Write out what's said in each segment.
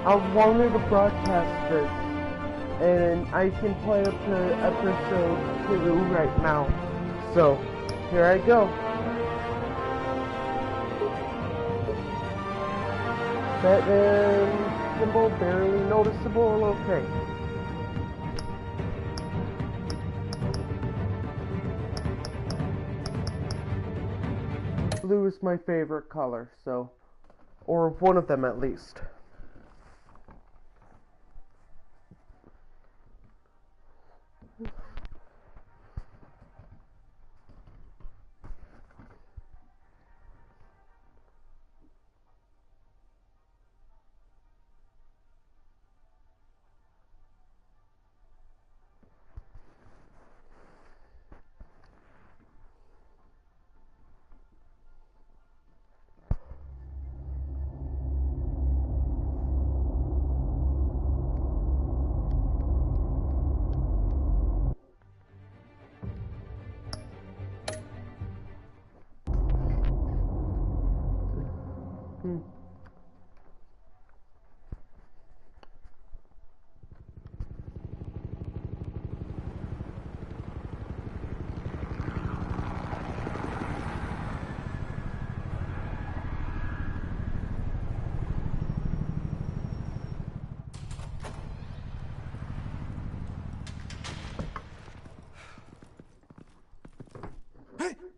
I wanted to broadcast this, and I can play up to episode 2 right now. So, here I go. Batman symbol barely noticeable, okay. Blue is my favorite color, so, or one of them at least.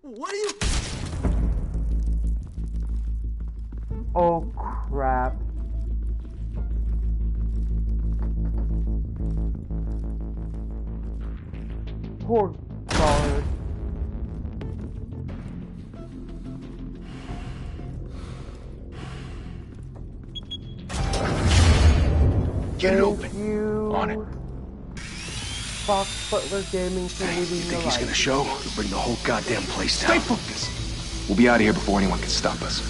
What are you... Oh, crap. Poor guard. Get it open. On it. Fox Butler Gaming for leading the light. You think he's gonna show? He'll bring the whole goddamn place down. Stay focused. We'll be out of here before anyone can stop us.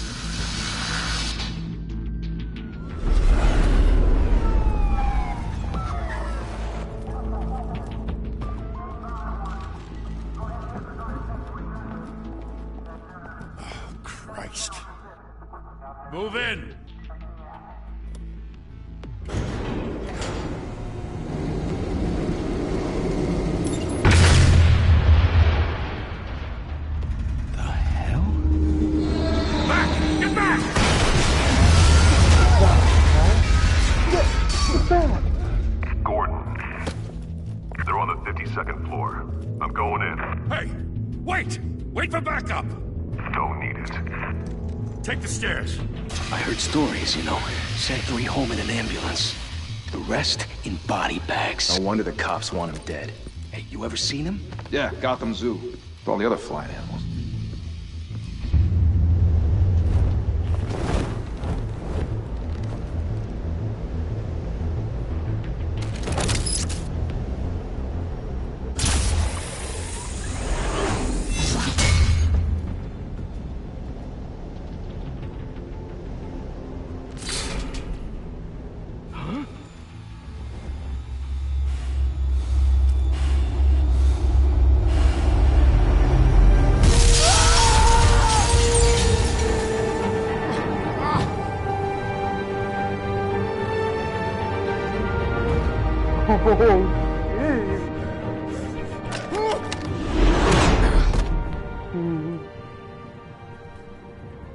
Oh, Christ. Move in. Wait for backup! Don't need it. Take the stairs. I heard stories, you know. Sent 3 home in an ambulance. The rest in body bags. No wonder the cops want him dead. Hey, you ever seen him? Yeah, Gotham Zoo. With all the other flying animals.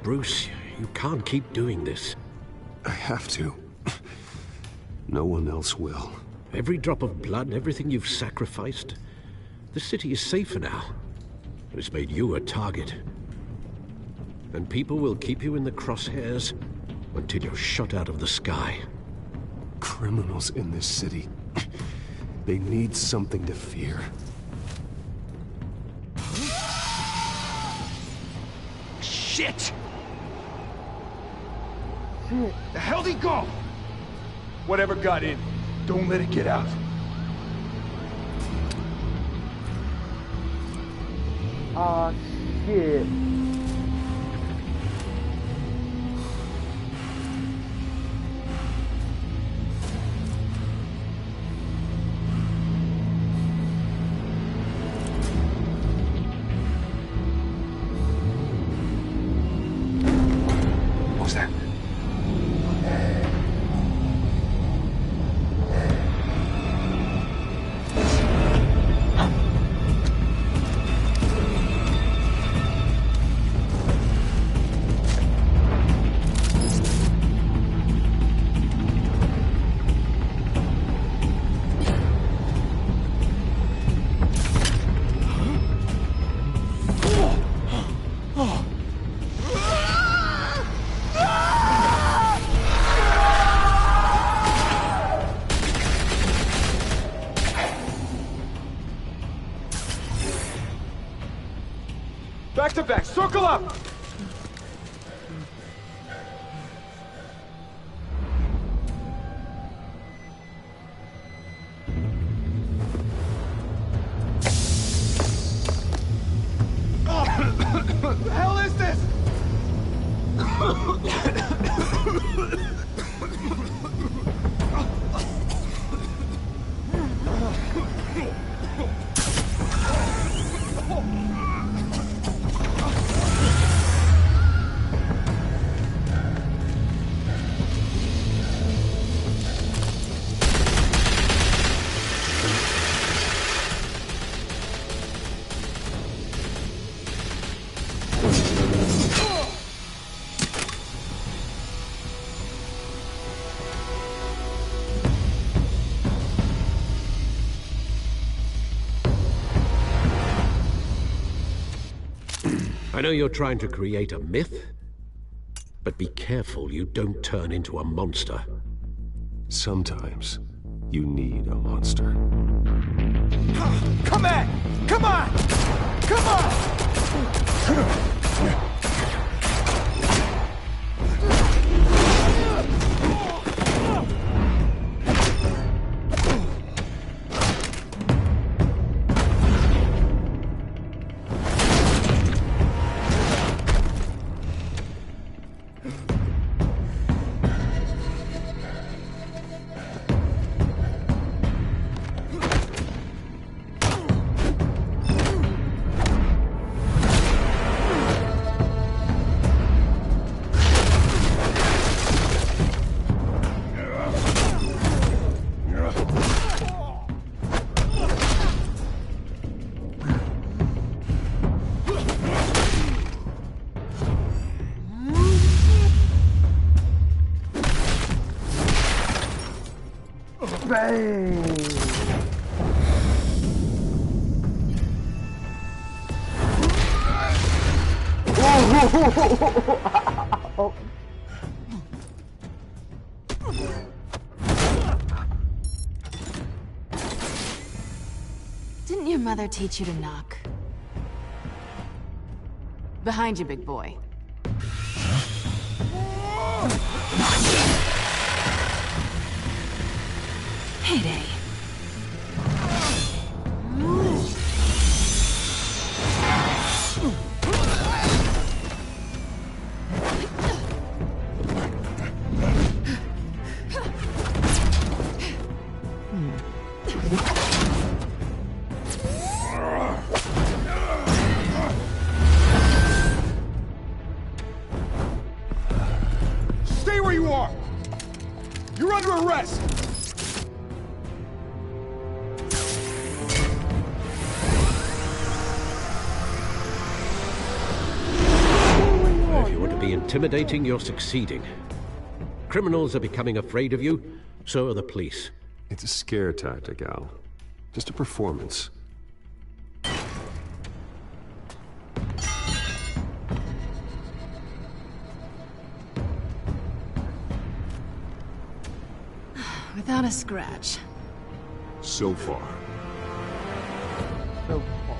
Bruce, you can't keep doing this. I have to. No one else will. Every drop of blood, everything you've sacrificed. The city is safer now. It's made you a target. And people will keep you in the crosshairs until you're shot out of the sky. Criminals in this city. They need something to fear. Shit! The hell'd he go? Whatever got in, don't let it get out. Aw, shit. What was that? Back to back, circle up! What the hell is this? I know you're trying to create a myth, but be careful you don't turn into a monster. Sometimes you need a monster. Come on! Come on! Come on! Bang! Oh. Didn't your mother teach you to knock? Behind you, big boy. Heyday. Stay where you are! You're under arrest! If you want to be intimidating, you're succeeding. Criminals are becoming afraid of you, so are the police. It's a scare tactic, Al. Just a performance. Without a scratch. So far. So far.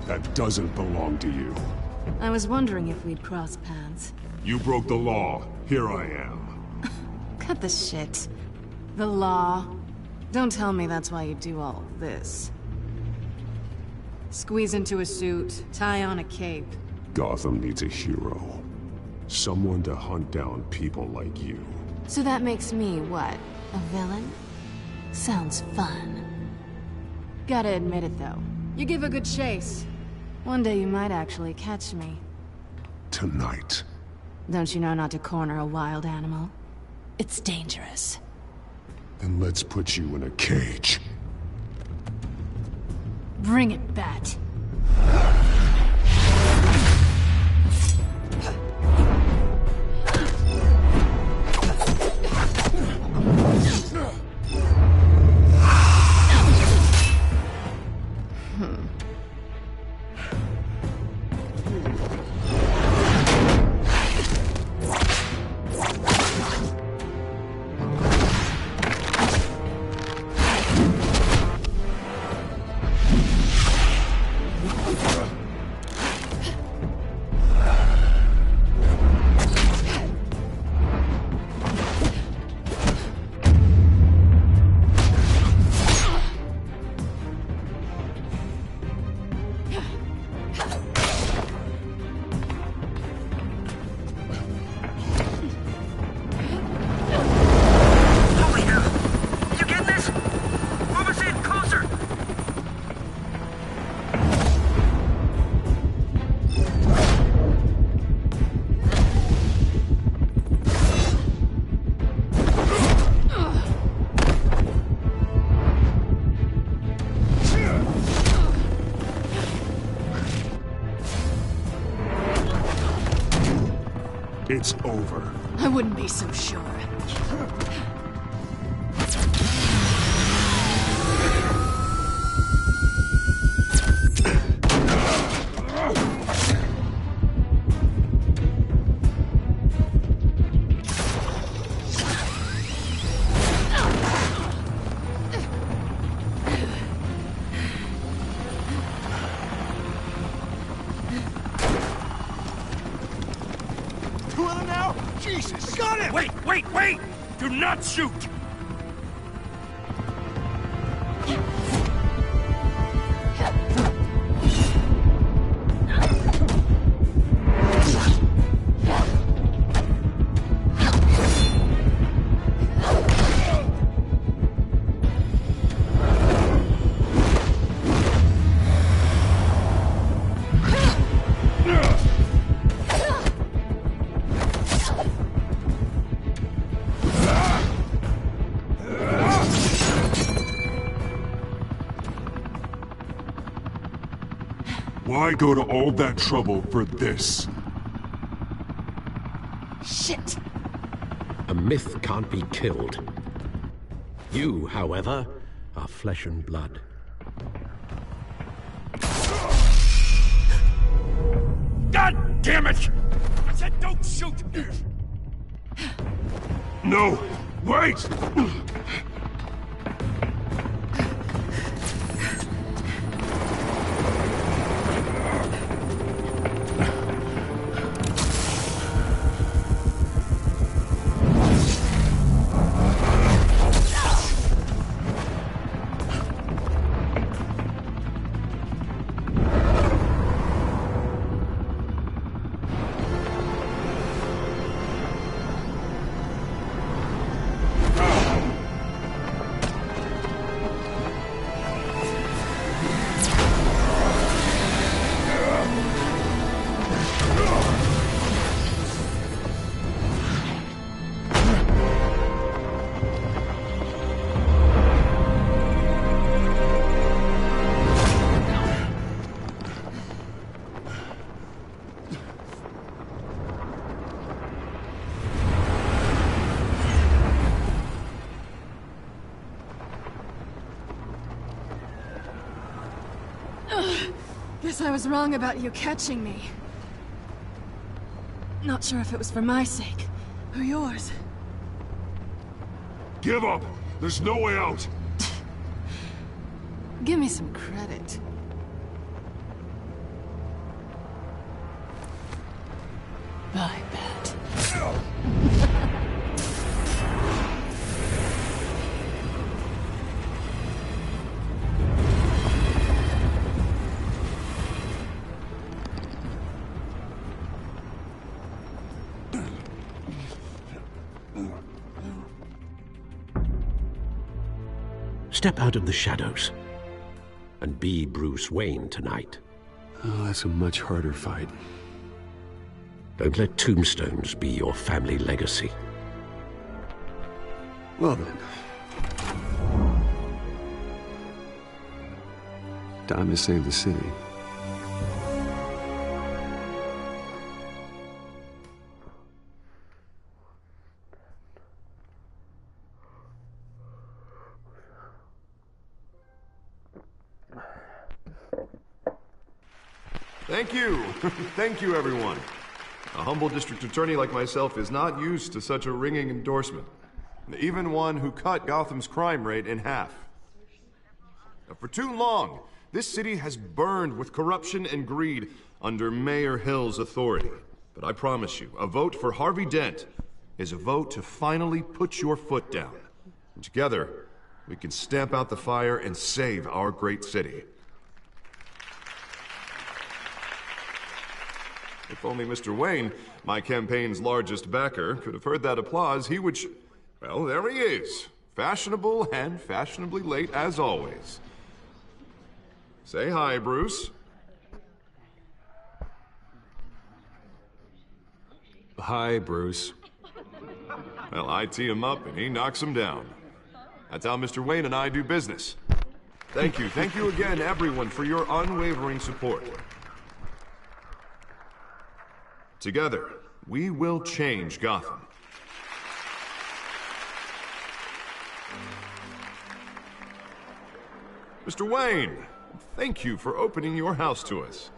That doesn't belong to you. I was wondering if we'd cross paths. You broke the law. Here I am. Cut the shit. The law. Don't tell me that's why you do all this. Squeeze into a suit, tie on a cape. Gotham needs a hero. Someone to hunt down people like you. So that makes me, what, a villain? Sounds fun. Gotta admit it, though. You give a good chase. One day you might actually catch me. Tonight. Don't you know not to corner a wild animal? It's dangerous. Then let's put you in a cage. Bring it, Bat. over. I wouldn't be so sure. Two of them now? Jesus! Got him! Wait, wait, wait! Do not shoot! Why go to all that trouble for this? Shit! A myth can't be killed. You, however, are flesh and blood. God damn it! I said don't shoot! No! Wait! Guess I was wrong about you catching me. Not sure if it was for my sake, or yours. Give up! There's no way out! Give me some credit. I bet. Step out of the shadows and be Bruce Wayne tonight. Oh, that's a much harder fight. Don't let tombstones be your family legacy. Well then. Time to save the city. Thank you. Thank you, everyone. A humble district attorney like myself is not used to such a ringing endorsement. Even one who cut Gotham's crime rate in half. For too long, this city has burned with corruption and greed under Mayor Hill's authority. But I promise you, a vote for Harvey Dent is a vote to finally put your foot down. And together, we can stamp out the fire and save our great city. If only Mr. Wayne, my campaign's largest backer, could have heard that applause, he would well, there he is. Fashionable and fashionably late as always. Say hi, Bruce. Hi, Bruce. Well, I tee him up and he knocks him down. That's how Mr. Wayne and I do business. Thank you again, everyone, for your unwavering support. Together, We will change Gotham. Mr. Wayne, thank you for opening your house to us.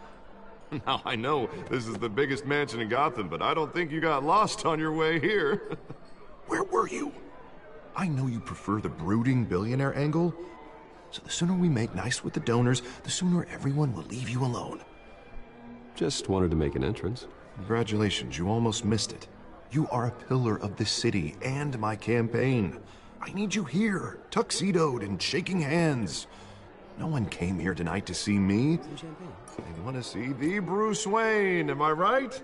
Now, I know this is the biggest mansion in Gotham, but I don't think you got lost on your way here. Where were you? I know you prefer the brooding billionaire angle, so the sooner we make nice with the donors, the sooner everyone will leave you alone. Just wanted to make an entrance. Congratulations, you almost missed it. You are a pillar of this city and my campaign. I need you here, tuxedoed and shaking hands. No one came here tonight to see me. They want to see the Bruce Wayne, am I right?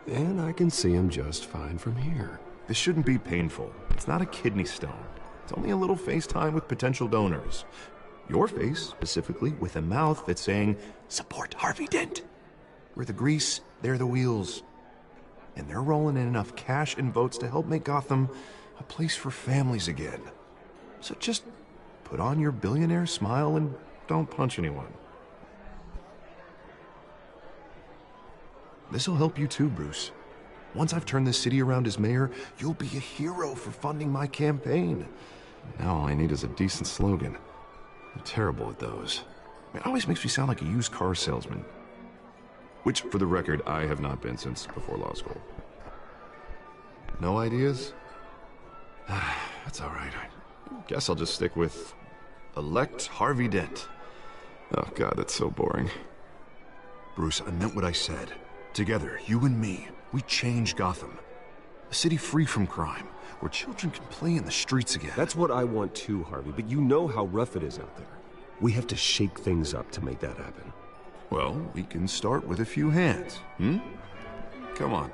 And I can see him just fine from here. This shouldn't be painful. It's not a kidney stone. It's only a little FaceTime with potential donors. Your face, specifically, with a mouth that's saying, support Harvey Dent. We're the grease, they're the wheels. And they're rolling in enough cash and votes to help make Gotham a place for families again. So just put on your billionaire smile and don't punch anyone. This'll help you too, Bruce. Once I've turned this city around as mayor, you'll be a hero for funding my campaign. Now all I need is a decent slogan. I'm terrible at those. It always makes me sound like a used car salesman. Which, for the record, I have not been since before law school. No ideas? That's all right. I guess I'll just stick with elect Harvey Dent. Oh God, that's so boring. Bruce, I meant what I said. Together, you and me, we change Gotham. A city free from crime, where children can play in the streets again. That's what I want too, Harvey, but you know how rough it is out there. We have to shake things up to make that happen. Well, we can start with a few hands, Come on.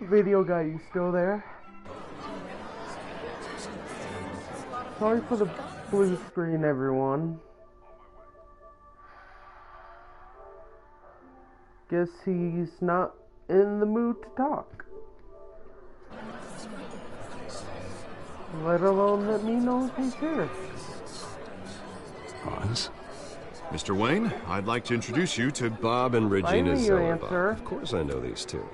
Video guy, you still there? Sorry for the blue screen, everyone. Guess he's not in the mood to talk. Let alone let me know if he's here. Oz? Mr. Wayne, I'd like to introduce you to Bob and Regina Finally you Zellerbach. answer. Of course I know these two.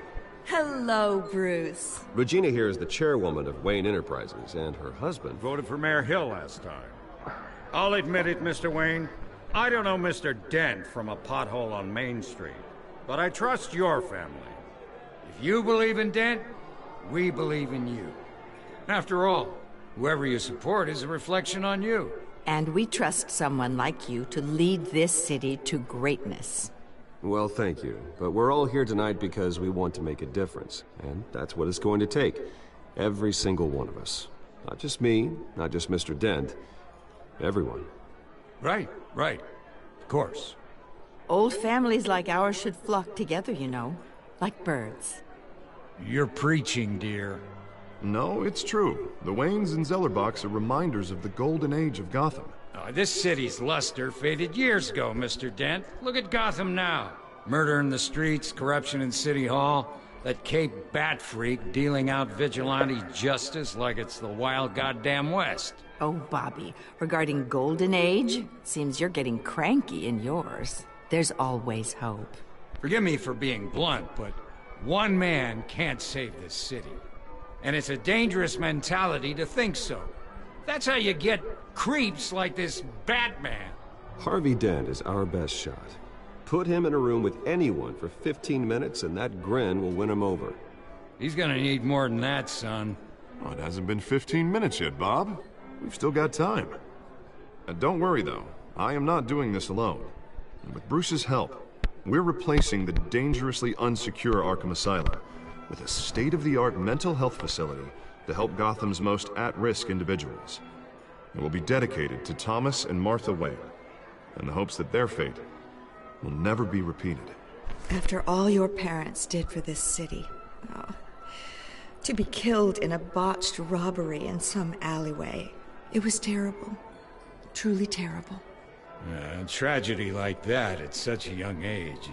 Hello, Bruce. Regina here is the chairwoman of Wayne Enterprises, and her husband... Voted for Mayor Hill last time. I'll admit it, Mr. Wayne. I don't know Mr. Dent from a pothole on Main Street, but I trust your family. If you believe in Dent, we believe in you. After all, whoever you support is a reflection on you. And we trust someone like you to lead this city to greatness. Well, thank you. But we're all here tonight because we want to make a difference. And that's what it's going to take. Every single one of us. Not just me, not just Mr. Dent. Everyone. Right. Of course. Old families like ours should flock together, you know. Like birds. You're preaching, dear. No, it's true. The Waynes and Zellerbachs are reminders of the golden age of Gotham. This city's luster faded years ago, Mr. Dent. Look at Gotham now. Murder in the streets, corruption in City Hall, that Cape Bat freak dealing out vigilante justice like it's the wild goddamn West. Oh, Bobby, regarding Golden Age, seems you're getting cranky in yours. There's always hope. Forgive me for being blunt, but one man can't save this city. And it's a dangerous mentality to think so. That's how you get creeps like this Batman. Harvey Dent is our best shot. Put him in a room with anyone for 15 minutes and that grin will win him over. He's gonna need more than that, son. Oh, it hasn't been 15 minutes yet, Bob. We've still got time. Don't worry, though. I am not doing this alone. And with Bruce's help, we're replacing the dangerously unsecure Arkham Asylum with a state-of-the-art mental health facility to help Gotham's most at-risk individuals. It will be dedicated to Thomas and Martha Wayne, in the hopes that their fate will never be repeated. After all your parents did for this city, to be killed in a botched robbery in some alleyway, it was terrible. Truly terrible. A tragedy like that at such a young age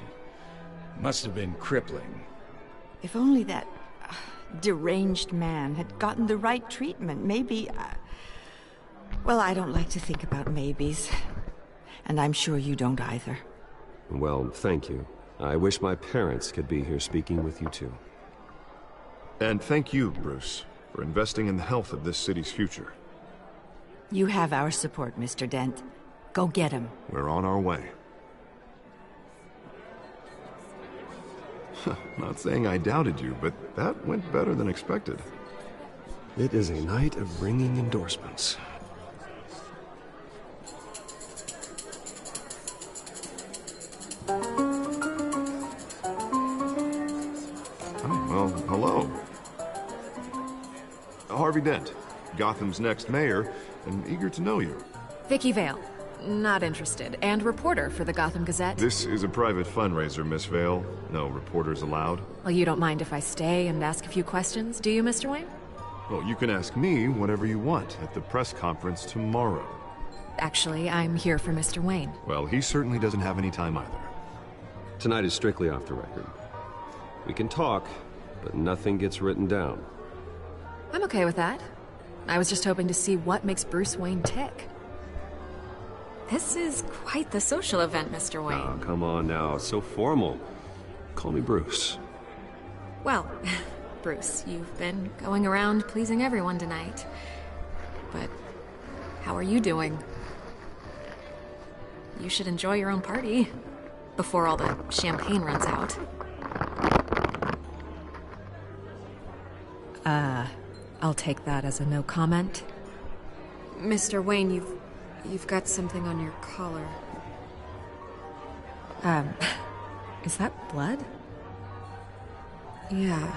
must have been crippling. If only that deranged man had gotten the right treatment, maybe... well, I don't like to think about maybes. And I'm sure you don't either. Well, thank you. I wish my parents could be here speaking with you too. And thank you, Bruce, for investing in the health of this city's future. You have our support, Mr. Dent. Go get him. We're on our way. Not saying I doubted you, but that went better than expected. It is a night of ringing endorsements. Oh, well, hello. Harvey Dent, Gotham's next mayor, and eager to know you. Vicky Vale. Not interested. And reporter for the Gotham Gazette. This is a private fundraiser, Miss Vale. No reporters allowed. Well, you don't mind if I stay and ask a few questions, do you, Mr. Wayne? Well, you can ask me whatever you want at the press conference tomorrow. Actually, I'm here for Mr. Wayne. Well, he certainly doesn't have any time either. Tonight is strictly off the record. We can talk, but nothing gets written down. I'm okay with that. I was just hoping to see what makes Bruce Wayne tick. This is quite the social event, Mr. Wayne. Oh, come on now. It's so formal. Call me Bruce. Well, Bruce, you've been going around pleasing everyone tonight. But how are you doing? You should enjoy your own party before all the champagne runs out. I'll take that as a no comment. Mr. Wayne, you've got something on your collar. Is that blood? Yeah.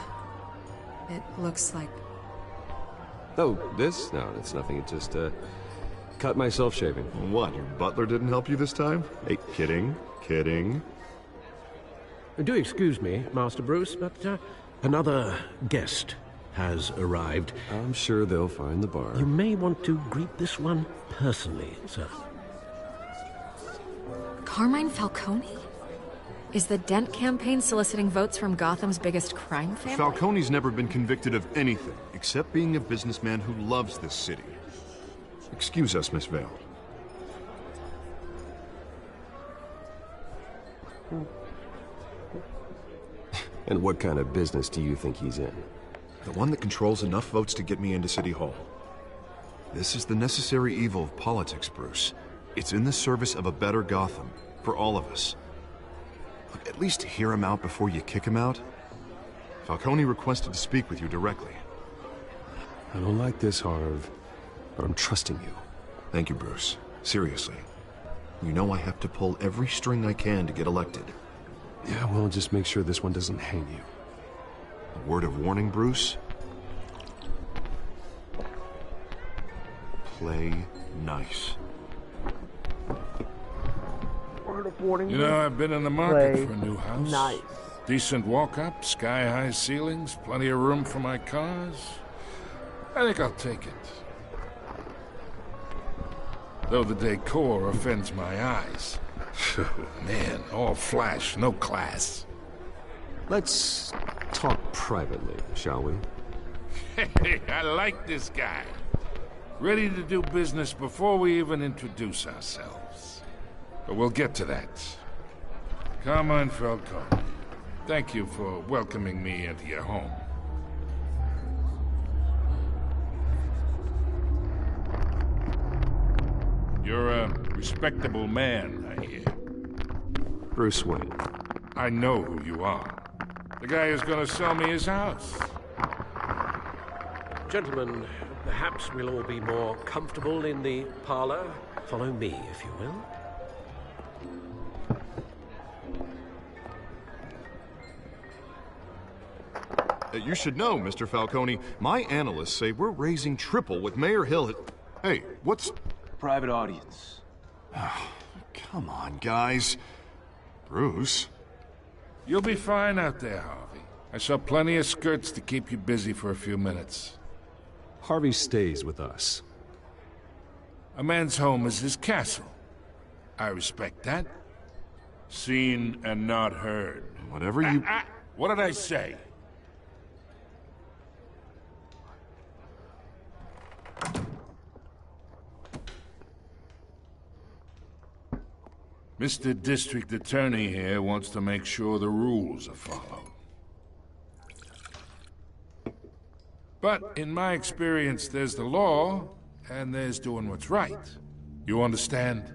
It looks like... Oh, this? No, it's nothing. It just, cut myself shaving. What, your butler didn't help you this time? Hey, kidding. Do excuse me, Master Bruce, but another guest has arrived. I'm sure they'll find the bar. You may want to greet this one personally, sir. Carmine Falcone? Is the Dent campaign soliciting votes from Gotham's biggest crime family? Falcone's never been convicted of anything, except being a businessman who loves this city. Excuse us, Miss Vale. And what kind of business do you think he's in? The one that controls enough votes to get me into City Hall. This is the necessary evil of politics, Bruce. It's in the service of a better Gotham, for all of us. Look, at least hear him out before you kick him out. Falcone requested to speak with you directly. I don't like this, Harv, but I'm trusting you. Thank you, Bruce. Seriously. You know I have to pull every string I can to get elected. Yeah, well, just make sure this one doesn't hang you. A word of warning, Bruce? Play nice. Word of warning. You know, I've been in the market Play for a new house. nice. Decent walk-up, sky-high ceilings, plenty of room for my cars. I think I'll take it. Though the decor offends my eyes. Man, all flash, no class. Let's talk privately, shall we? Hey, I like this guy. Ready to do business before we even introduce ourselves. But we'll get to that. Carmine Falcone, thank you for welcoming me into your home. You're a respectable man, I hear. Bruce Wayne. I know who you are. The guy who's gonna sell me his house. Gentlemen, perhaps we'll all be more comfortable in the parlor. Follow me, if you will. You should know, Mr. Falcone, my analysts say we're raising triple with Mayor Hill at... Hey, what's... Private audience. Oh, come on, guys. Bruce? You'll be fine out there, Harvey. I saw plenty of skirts to keep you busy for a few minutes. Harvey stays with us. A man's home is his castle. I respect that. Seen and not heard. Whatever you... What did I say? Mr. District Attorney here wants to make sure the rules are followed. But in my experience, there's the law, and there's doing what's right. You understand?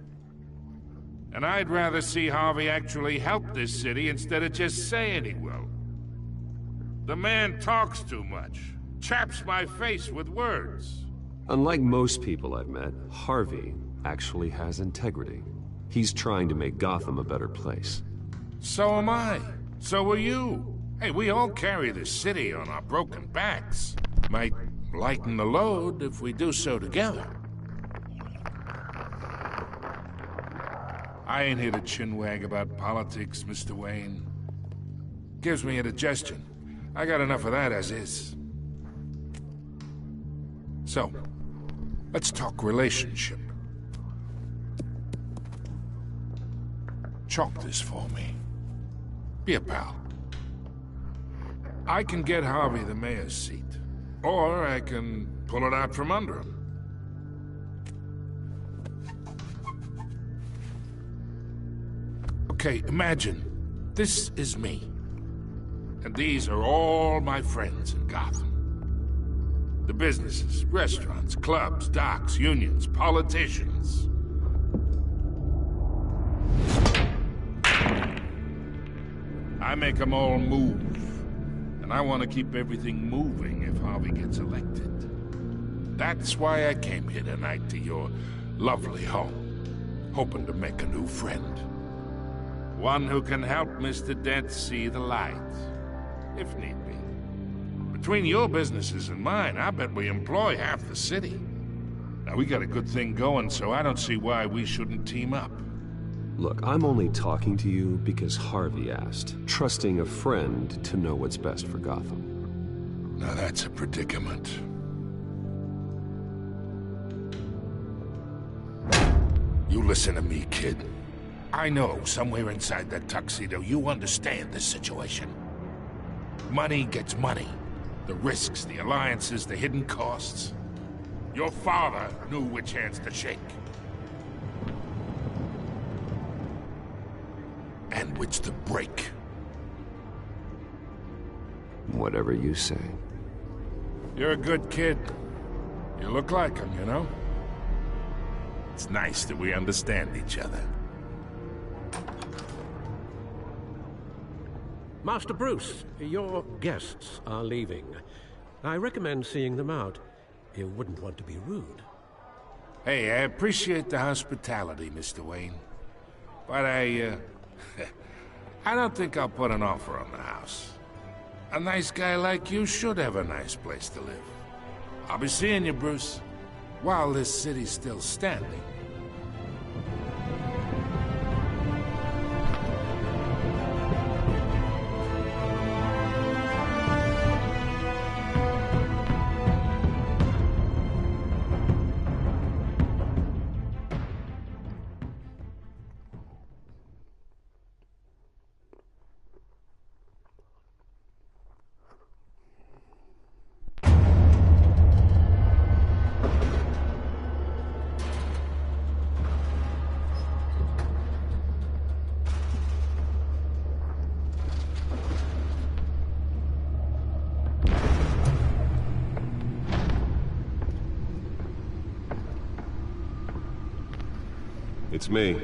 And I'd rather see Harvey actually help this city instead of just saying he will. The man talks too much, chaps my face with words. Unlike most people I've met, Harvey actually has integrity. He's trying to make Gotham a better place. So am I. So are you. Hey, we all carry this city on our broken backs. Might lighten the load if we do so together. I ain't here to chinwag about politics, Mr. Wayne. Gives me indigestion. I got enough of that as is. So, let's talk relationship. Chalk this for me. Be a pal. I can get Harvey the mayor's seat, or I can pull it out from under him. Okay, imagine this is me, and these are all my friends in Gotham. The businesses, restaurants, clubs, docks, unions, politicians. I make them all move. And I want to keep everything moving if Harvey gets elected. That's why I came here tonight to your lovely home, hoping to make a new friend. One who can help Mr. Dent see the light, if need be. Between your businesses and mine, I bet we employ half the city. Now, we got a good thing going, so I don't see why we shouldn't team up. Look, I'm only talking to you because Harvey asked, trusting a friend to know what's best for Gotham. Now that's a predicament. You listen to me, kid. I know somewhere inside that tuxedo you understand this situation. Money gets money. The risks, the alliances, the hidden costs. Your father knew which hands to shake. And which to break. Whatever you say. You're a good kid. You look like him, you know? It's nice that we understand each other. Master Bruce, your guests are leaving. I recommend seeing them out. You wouldn't want to be rude. Hey, I appreciate the hospitality, Mr. Wayne. But I don't think I'll put an offer on the house. A nice guy like you should have a nice place to live. I'll be seeing you, Bruce, while this city's still standing. It's me.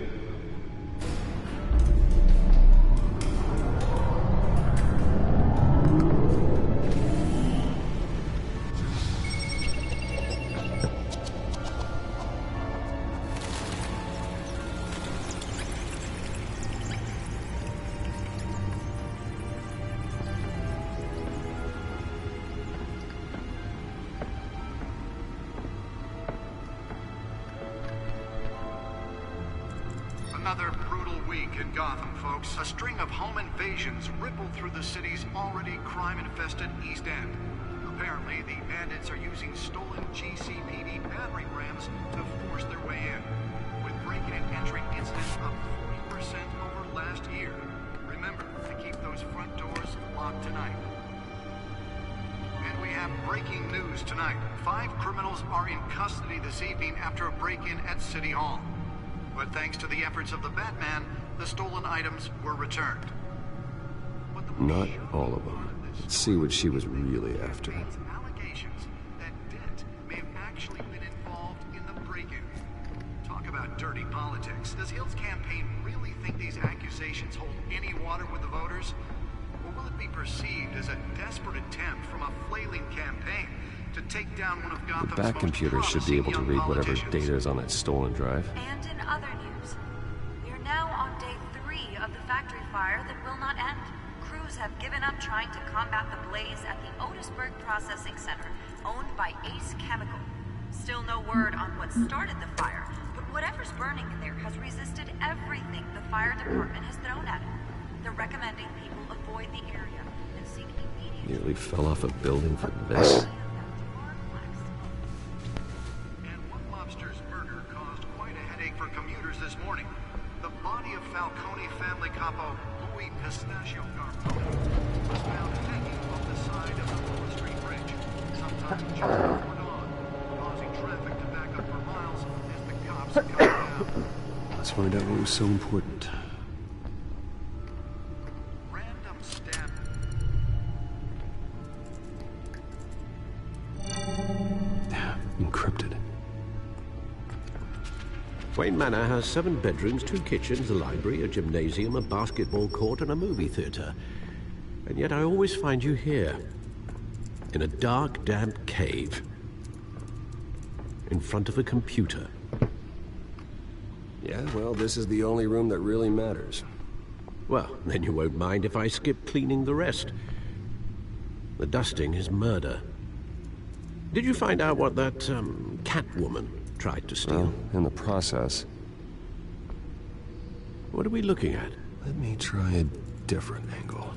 Another brutal week in Gotham, folks. A string of home invasions rippled through the city's already crime-infested East End. Apparently, the bandits are using stolen GCPD battering rams to force their way in, with breaking and entering incidents up 40% over last year. Remember to keep those front doors locked tonight. And we have breaking news tonight. 5 criminals are in custody this evening after a break-in at City Hall. But thanks to the efforts of the Batman, the stolen items were returned. Not all of them. Let's see what she was really after. Allegations that Dent may have actually been involved in the break-in. Talk about dirty politics. Does Hill's campaign really think these accusations hold any water with the voters? Or will it be perceived as a desperate attempt from a flailing campaign to take down one of Gotham's Bat computer should be able to read whatever data is on that stolen drive. And in other news, we are now on day 3 of the factory fire that will not end. Crews have given up trying to combat the blaze at the Otisburg Processing Center, owned by Ace Chemical. Still no word on what started the fire, but whatever's burning in there has resisted everything the fire department has thrown at it. They're recommending people avoid the area and seek immediate... Nearly fell off a building for this. And one lobster's murder caused quite a headache for commuters this morning. The body of Falcone family capo Louis Pistachio Garfone was found hanging off the side of the Fuller Street Bridge, sometime just before dawn, causing traffic to back up for miles as the cops cut down. Let's find out what was so important. Random stab. Encrypted. Wayne Manor has 7 bedrooms, 2 kitchens, a library, a gymnasium, a basketball court, and a movie theater. And yet I always find you here, in a dark, damp cave, in front of a computer. Yeah, well, this is the only room that really matters. Well, then you won't mind if I skip cleaning the rest. The dusting is murder. Did you find out what that, Catwoman tried to steal? Well, in the process. What are we looking at? Let me try a different angle.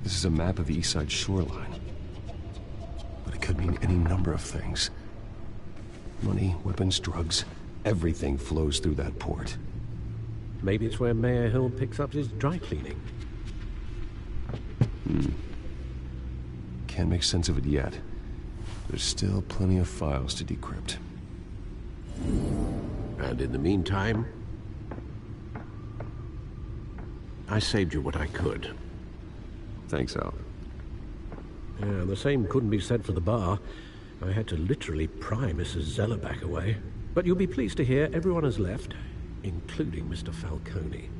This is a map of the East Side shoreline. But it could mean any number of things. Money, weapons, drugs, everything flows through that port. Maybe it's where Mayor Hill picks up his dry cleaning. Can't make sense of it yet. There's still plenty of files to decrypt. And in the meantime, I saved you what I could. Thanks, Al. Yeah, the same couldn't be said for the bar. I had to literally pry Mrs. Zellerback away. But you'll be pleased to hear everyone has left, including Mr. Falcone.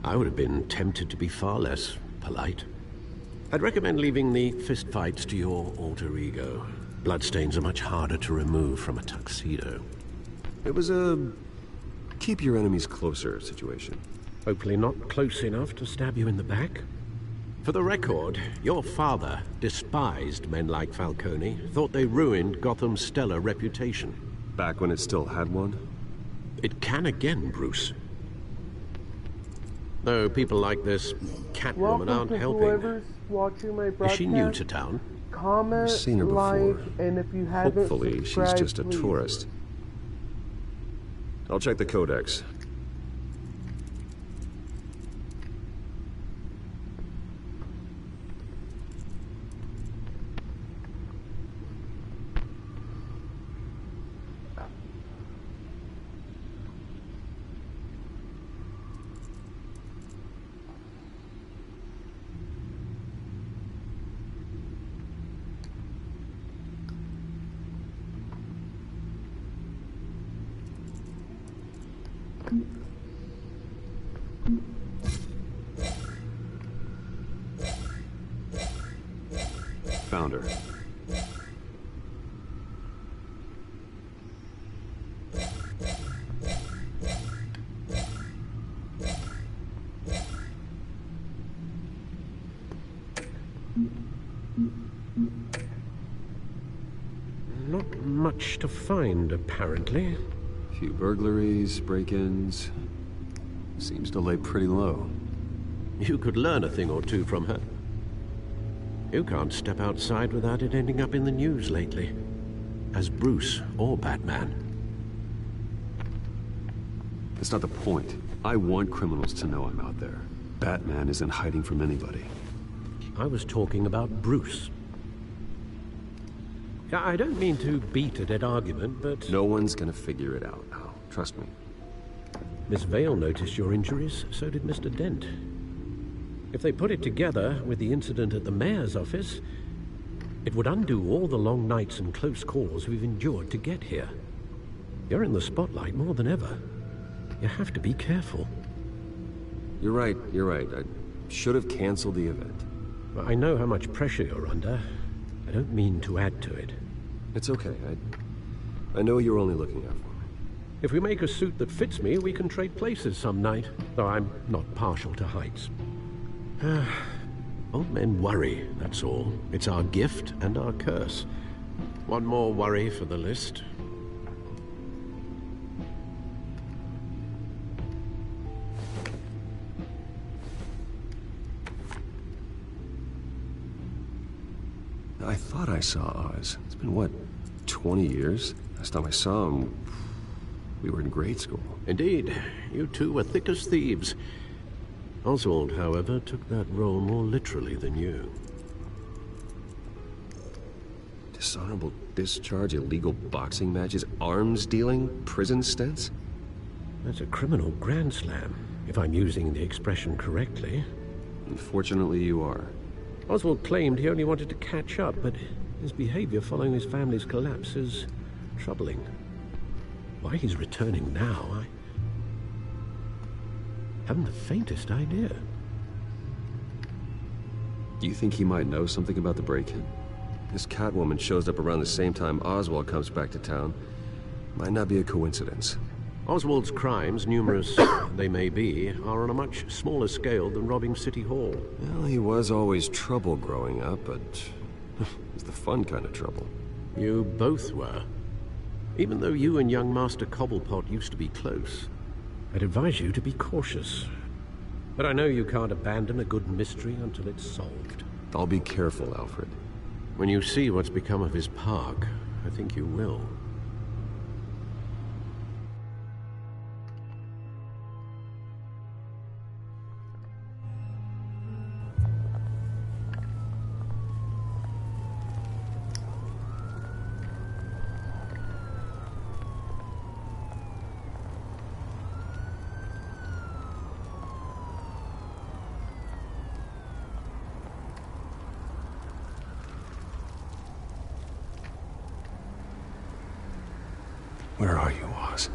I would have been tempted to be far less polite. I'd recommend leaving the fistfights to your alter ego. Bloodstains are much harder to remove from a tuxedo. It was a keep your enemies closer situation. Hopefully not close enough to stab you in the back. For the record, your father despised men like Falcone, thought they ruined Gotham's stellar reputation. Back when it still had one? It can again, Bruce. Though people like this Catwoman aren't helping. Whoever's watching my broadcast. Is she new to town? Comment, I've seen her like, before. and if you haven't Hopefully she's just a please. tourist. I'll check the codex. Found her. Not much to find, apparently. Few burglaries, break-ins. Seems to lay pretty low. You could learn a thing or two from her. You can't step outside without it ending up in the news lately. As Bruce or Batman. That's not the point. I want criminals to know I'm out there. Batman isn't hiding from anybody. I was talking about Bruce. I don't mean to beat a dead argument, but... No one's gonna figure it out now. Trust me. Miss Vale noticed your injuries, so did Mr. Dent. If they put it together with the incident at the mayor's office, it would undo all the long nights and close calls we've endured to get here. You're in the spotlight more than ever. You have to be careful. You're right. I should have canceled the event. I know how much pressure you're under. I don't mean to add to it. It's okay. I know you're only looking out for me. If we make a suit that fits me, we can trade places some night, though I'm not partial to heights. Old men worry, that's all. It's our gift and our curse. One more worry for the list. I thought I saw Oz. It's been, what, 20 years? Last time I saw him, we were in grade school. Indeed. You two were thick as thieves. Oswald, however, took that role more literally than you. Dishonorable discharge, illegal boxing matches, arms dealing, prison stints? That's a criminal grand slam, if I'm using the expression correctly. Unfortunately, you are. Oswald claimed he only wanted to catch up, but his behavior following his family's collapse is troubling. Why he's returning now, I haven't the faintest idea. Do you think he might know something about the break-in? This Catwoman shows up around the same time Oswald comes back to town. Might not be a coincidence. Oswald's crimes, numerous they may be, are on a much smaller scale than robbing City Hall. Well, he was always trouble growing up, but it's the fun kind of trouble. You both were. Even though you and young Master Cobblepot used to be close, I'd advise you to be cautious. But I know you can't abandon a good mystery until it's solved. I'll be careful, Alfred. When you see what's become of his park, I think you will. Where are you, Oz?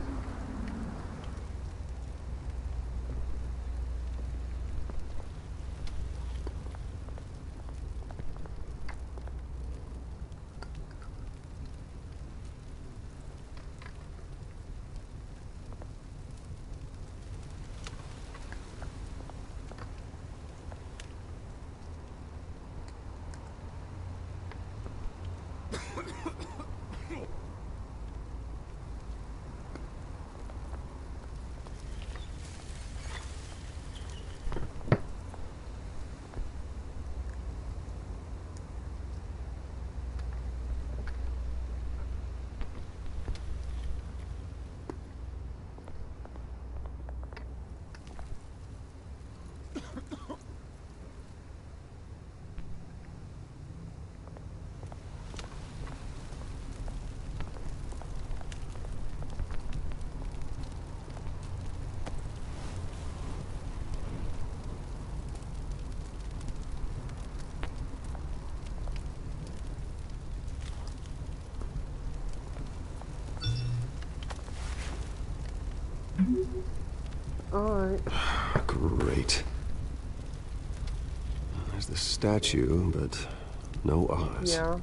Alright. Great. There's the statue, but no Oz. Yeah.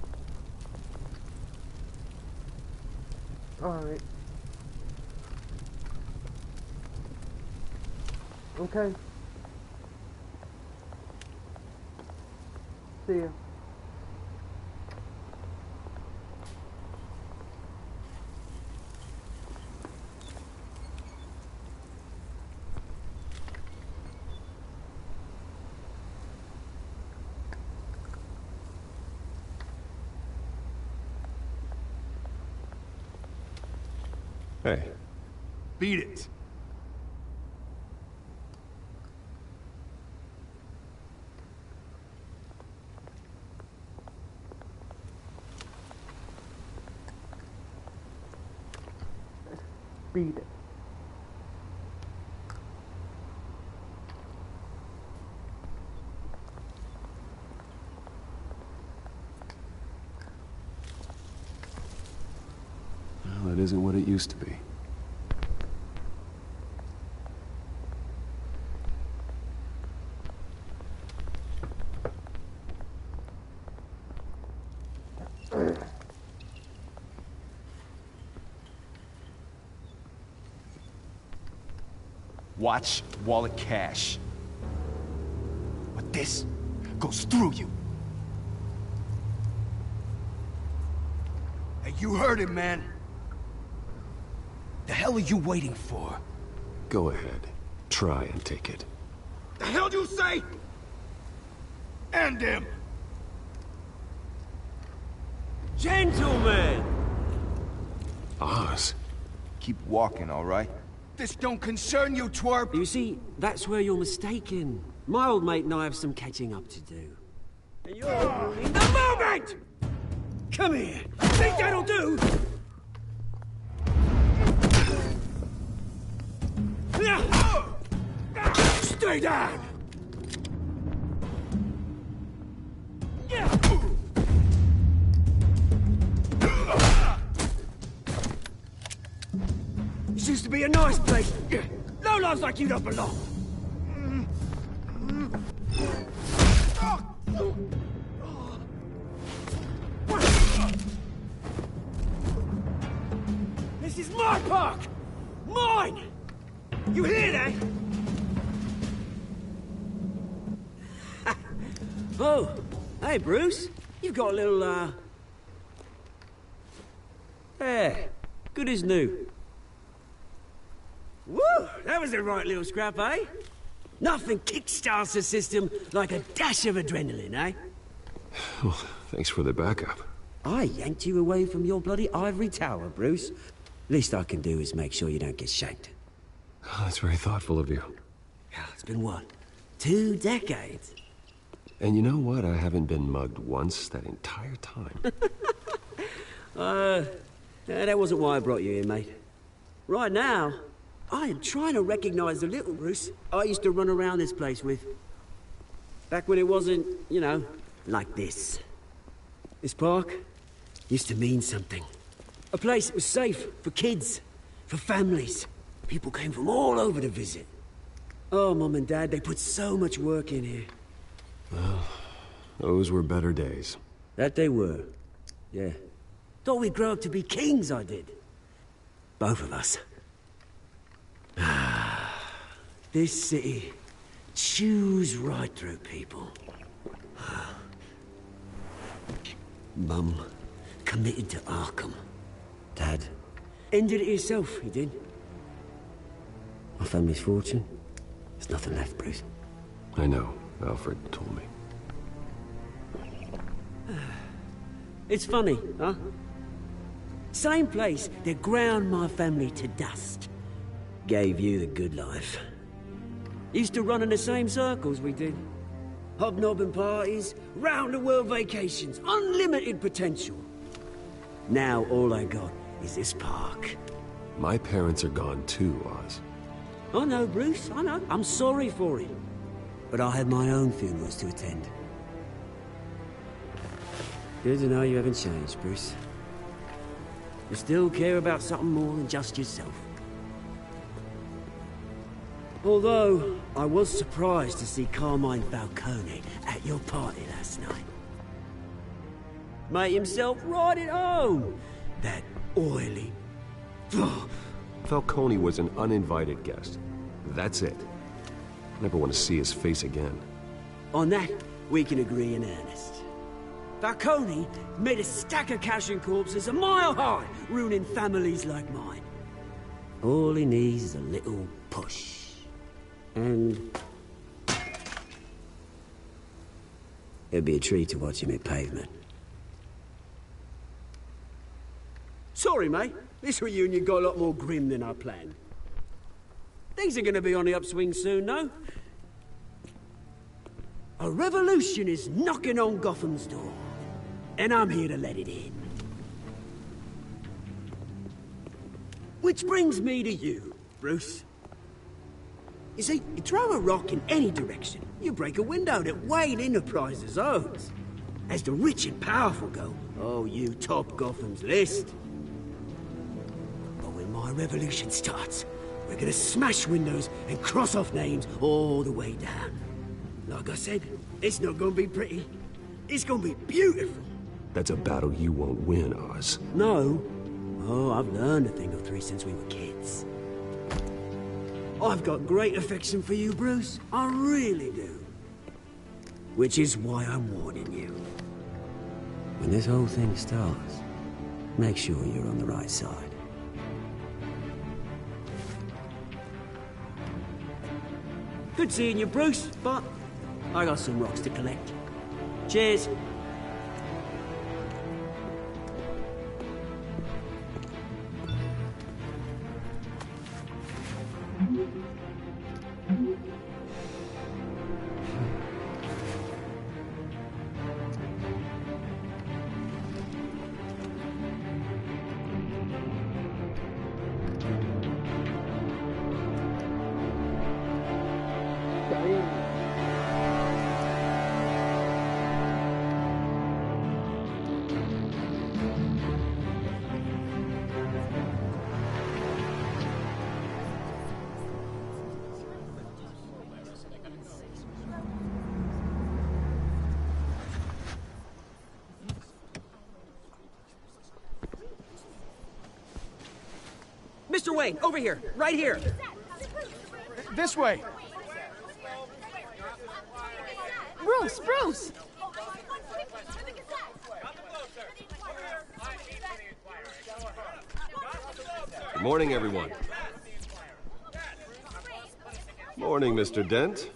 Alright. Okay. See ya. Hey. Beat it. Beat it. Well, it isn't what it used to be. Watch wallet cash. But this goes through you. Hey, you heard him, man. The hell are you waiting for? Go ahead. Try and take it. The hell do you say? End him! Gentlemen! Oz. Keep walking, all right? This don't concern you, twerp! You see, that's where you're mistaken. My old mate and I have some catching up to do. And you're ruining the moment! Come here! Think that'll do? Stay down! This used to be a nice place. No lives like you don't belong. This is my park! Mine! You hear that? Oh, hey, Bruce. You've got a little, There. Good as new. Woo! That was a right little scrap, eh? Nothing kickstarts the system like a dash of adrenaline, eh? Well, thanks for the backup. I yanked you away from your bloody ivory tower, Bruce. Least I can do is make sure you don't get shanked. Oh, that's very thoughtful of you. Yeah, it's been what? 2 decades? And you know what? I haven't been mugged once that entire time. That wasn't why I brought you here, mate. Right now, I am trying to recognize the little Bruce I used to run around this place with. Back when it wasn't, you know, like this. This park used to mean something. A place that was safe for kids, for families. People came from all over to visit. Oh, Mum and Dad, they put so much work in here. Well, those were better days. That they were. Yeah. Thought we'd grow up to be kings, I did. Both of us. This city chews right through people. Mum committed to Arkham. Dad ended it himself, he did. My family's fortune. There's nothing left, Bruce. I know. Alfred told me. It's funny, huh? Same place that ground my family to dust. Gave you the good life. Used to run in the same circles we did. Hobnobbing parties, round-the-world vacations, unlimited potential. Now all I got is this park. My parents are gone too, Oz. I know, Bruce, I know. I'm sorry for him. But I had my own funerals to attend. Good to know you haven't changed, Bruce. You still care about something more than just yourself. Although, I was surprised to see Carmine Falcone at your party last night. Made himself right at home. That oily... Falcone was an uninvited guest. That's it. Never want to see his face again. On that, we can agree in earnest. Falcone made a stack of cash and corpses a mile high, ruining families like mine. All he needs is a little push. And... it'd be a treat to watch him hit pavement. Sorry, mate. This reunion got a lot more grim than I planned. Things are gonna be on the upswing soon, no? A revolution is knocking on Gotham's door, and I'm here to let it in. Which brings me to you, Bruce. You see, you throw a rock in any direction, you break a window that Wayne Enterprises owns. As the rich and powerful go, oh, you top Gotham's list. But when my revolution starts, we're gonna smash windows and cross off names all the way down. Like I said, it's not gonna be pretty. It's gonna be beautiful. That's a battle you won't win, Oz. No. Oh, I've learned a thing or three since we were kids. I've got great affection for you, Bruce. I really do. Which is why I'm warning you. When this whole thing starts, make sure you're on the right side. Good seeing you, Bruce, but I got some rocks to collect. Cheers. Mr. Wayne, over here, right here. This way. Bruce, Bruce! Good morning, everyone. Morning, Mr. Dent.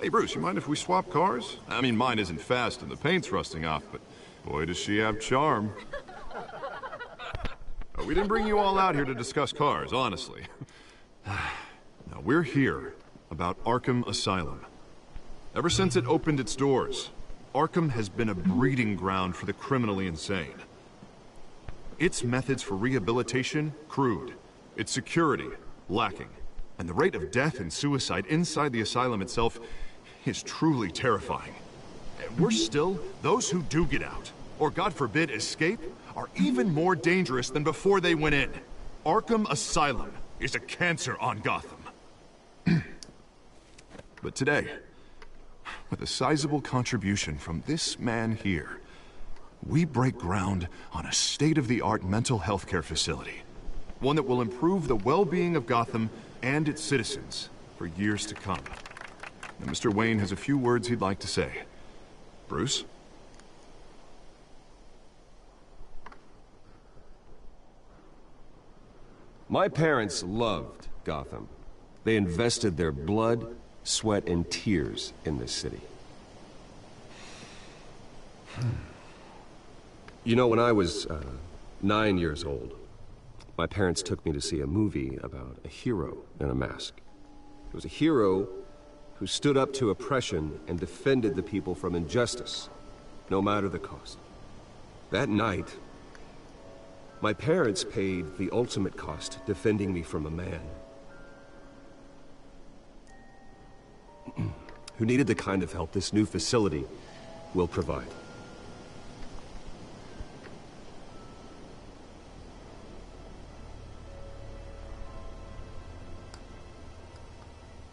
Hey, Bruce, you mind if we swap cars? I mean, mine isn't fast and the paint's rusting off, but boy, does she have charm. We didn't bring you all out here to discuss cars, honestly. Now, we're here about Arkham Asylum. Ever since it opened its doors, Arkham has been a breeding ground for the criminally insane. Its methods for rehabilitation, crude. Its security, lacking. And the rate of death and suicide inside the asylum itself is truly terrifying. And worse still, those who do get out, or God forbid escape, are even more dangerous than before they went in. Arkham Asylum is a cancer on Gotham. But today, with a sizable contribution from this man here, we break ground on a state-of-the-art mental health care facility. One that will improve the well-being of Gotham and its citizens for years to come. Now, Mr. Wayne has a few words he'd like to say. Bruce? My parents loved Gotham. They invested their blood, sweat, and tears in this city. You know, when I was 9 years old, my parents took me to see a movie about a hero in a mask. It was a hero who stood up to oppression and defended the people from injustice, no matter the cost. That night, my parents paid the ultimate cost defending me from a man who needed the kind of help this new facility will provide.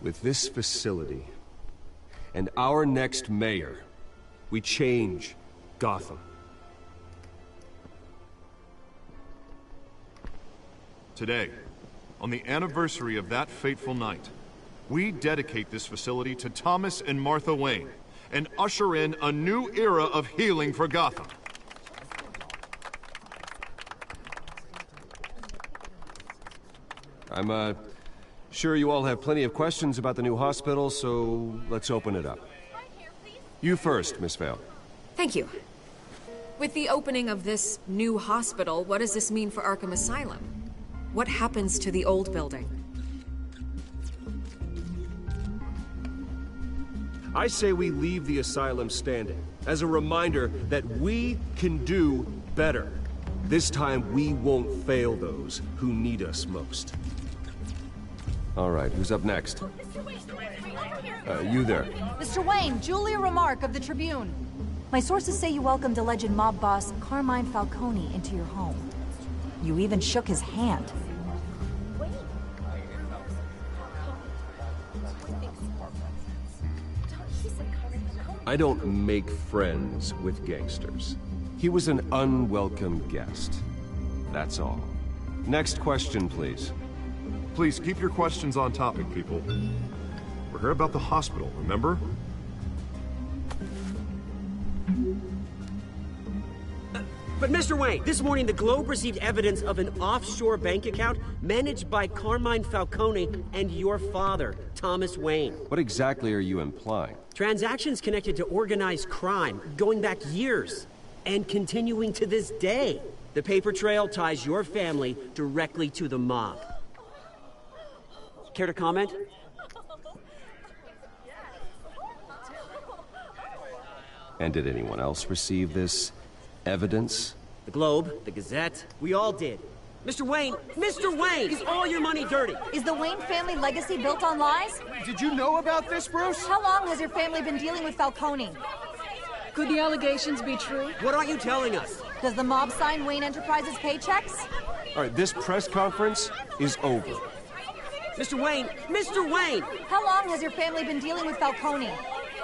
With this facility and our next mayor, we change Gotham. Today, on the anniversary of that fateful night, we dedicate this facility to Thomas and Martha Wayne and usher in a new era of healing for Gotham. I'm sure you all have plenty of questions about the new hospital, so let's open it up. You first, Miss Vale. Thank you. With the opening of this new hospital, what does this mean for Arkham Asylum? What happens to the old building? I say we leave the asylum standing, as a reminder that we can do better. This time we won't fail those who need us most. All right, who's up next? You there. Mr. Wayne, Julia Remark of the Tribune. My sources say you welcomed alleged mob boss Carmine Falcone into your home. You even shook his hand. I don't make friends with gangsters. He was an unwelcome guest. That's all. Next question, please. Please, keep your questions on topic, people. We're here about the hospital, remember? But Mr. Wayne, this morning the Globe received evidence of an offshore bank account managed by Carmine Falcone and your father, Thomas Wayne. What exactly are you implying? Transactions connected to organized crime, going back years, and continuing to this day. The paper trail ties your family directly to the mob. Care to comment? And did anyone else receive this evidence? The Globe, the Gazette, we all did. Mr. Wayne, is all your money dirty? Is the Wayne family legacy built on lies? Did you know about this, Bruce? How long has your family been dealing with Falcone? Could the allegations be true? What aren't you telling us? Does the mob sign Wayne Enterprises paychecks? All right, this press conference is over. Mr. Wayne! How long has your family been dealing with Falcone?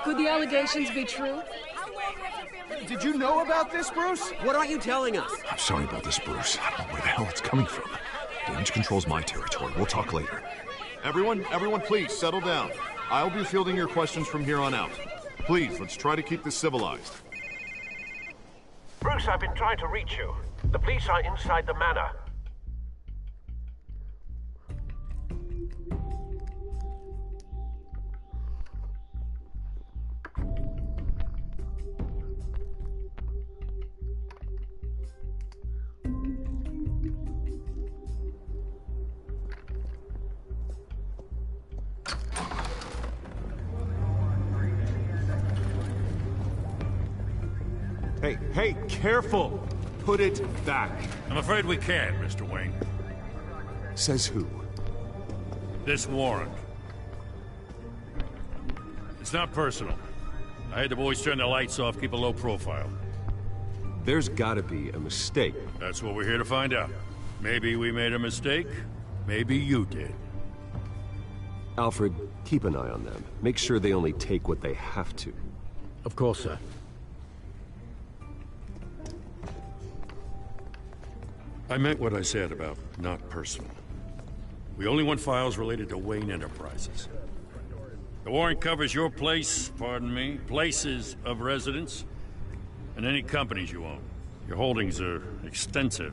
Could the allegations be true? Did you know about this, Bruce? What aren't you telling us? I'm sorry about this, Bruce. I don't know where the hell it's coming from. Damage control's my territory. We'll talk later. Everyone, please, settle down. I'll be fielding your questions from here on out. Please, let's try to keep this civilized. Bruce, I've been trying to reach you. The police are inside the manor. Hey, careful! Put it back. I'm afraid we can't, Mr. Wayne. Says who? This warrant. It's not personal. I had the boys turn the lights off, keep a low profile. There's gotta be a mistake. That's what we're here to find out. Maybe we made a mistake. Maybe you did. Alfred, keep an eye on them. Make sure they only take what they have to. Of course, sir. I meant what I said about not personal. We only want files related to Wayne Enterprises. The warrant covers your place, pardon me, places of residence, and any companies you own. Your holdings are extensive.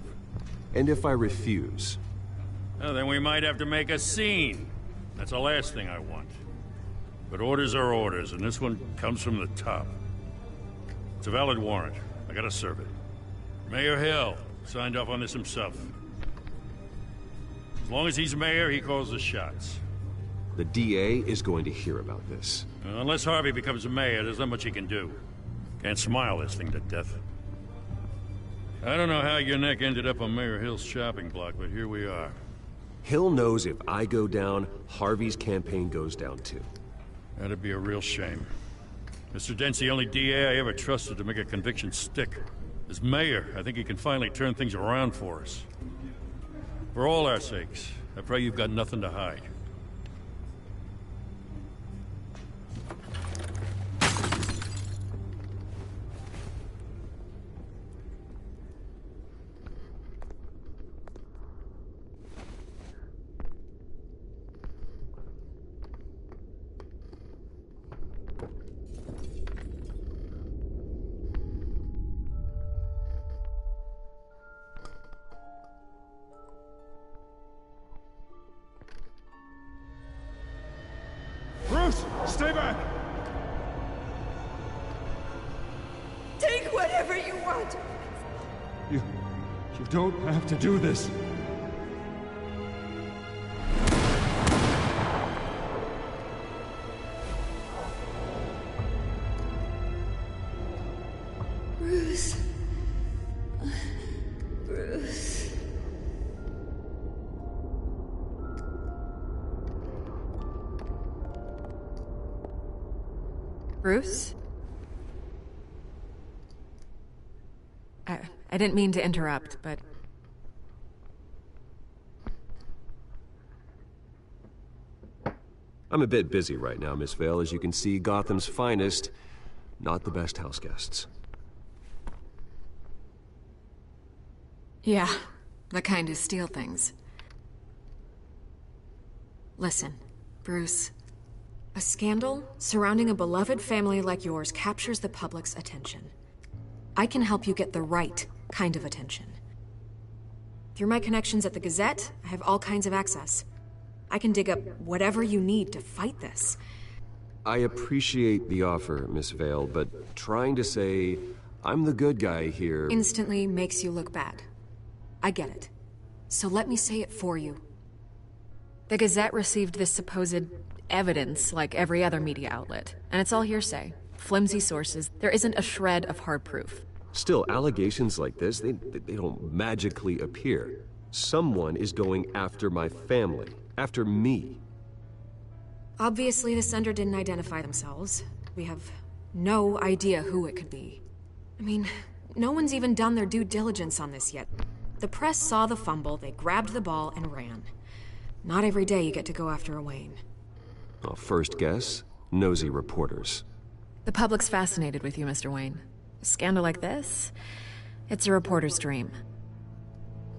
And if I refuse? Well, then we might have to make a scene. That's the last thing I want. But orders are orders, and this one comes from the top. It's a valid warrant. I gotta serve it. Mayor Hill signed off on this himself. As long as he's mayor, he calls the shots. The DA is going to hear about this. Unless Harvey becomes a mayor, there's not much he can do. Can't smile this thing to death. I don't know how your neck ended up on Mayor Hill's shopping block, but here we are. Hill knows if I go down, Harvey's campaign goes down too. That'd be a real shame. Mr. Dent's the only DA I ever trusted to make a conviction stick. As mayor, I think he can finally turn things around for us. For all our sakes, I pray you've got nothing to hide. Bruce, stay back! Take whatever you want! out! You don't have to do this. Bruce. Bruce. Bruce? I didn't mean to interrupt, but... I'm a bit busy right now, Miss Vale. As you can see, Gotham's finest, not the best house guests. Yeah, the kind who steal things. Listen, Bruce. A scandal surrounding a beloved family like yours captures the public's attention. I can help you get the right kind of attention. Through my connections at the Gazette, I have all kinds of access. I can dig up whatever you need to fight this. I appreciate the offer, Miss Vale, but trying to say I'm the good guy here... Instantly makes you look bad. I get it. So let me say it for you. The Gazette received this supposed evidence like every other media outlet, and it's all hearsay. Flimsy sources. There isn't a shred of hard proof. Still, allegations like this, they don't magically appear. Someone is going after my family. After me. Obviously, the sender didn't identify themselves. We have no idea who it could be. I mean, no one's even done their due diligence on this yet. The press saw the fumble, they grabbed the ball and ran. Not every day you get to go after a Wayne. Well, first guess, nosy reporters. The public's fascinated with you, Mr. Wayne. A scandal like this, it's a reporter's dream.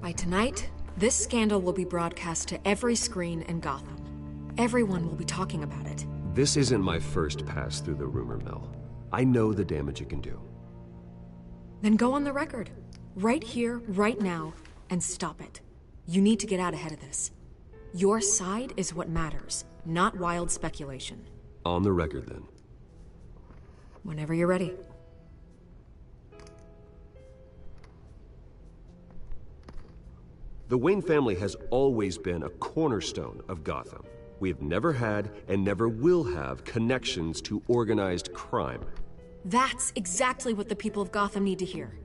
By tonight, this scandal will be broadcast to every screen in Gotham. Everyone will be talking about it. This isn't my first pass through the rumor mill. I know the damage it can do. Then go on the record. Right here, right now, and stop it. You need to get out ahead of this. Your side is what matters, not wild speculation. On the record, then. Whenever you're ready. The Wayne family has always been a cornerstone of Gotham. We have never had and never will have connections to organized crime. That's exactly what the people of Gotham need to hear.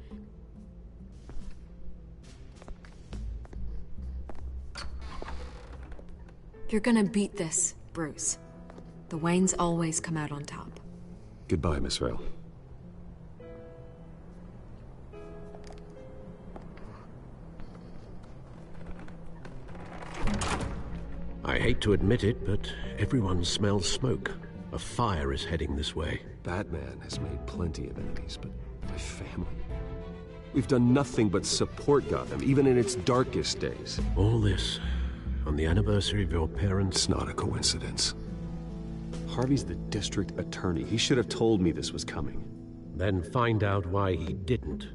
You're gonna beat this, Bruce. The Waynes always come out on top. Goodbye, Miss Vale. I hate to admit it, but everyone smells smoke. A fire is heading this way. Batman has made plenty of enemies, but my family... We've done nothing but support Gotham, even in its darkest days. All this, on the anniversary of your parents'... It's not a coincidence. Harvey's the district attorney. He should have told me this was coming. Then find out why he didn't.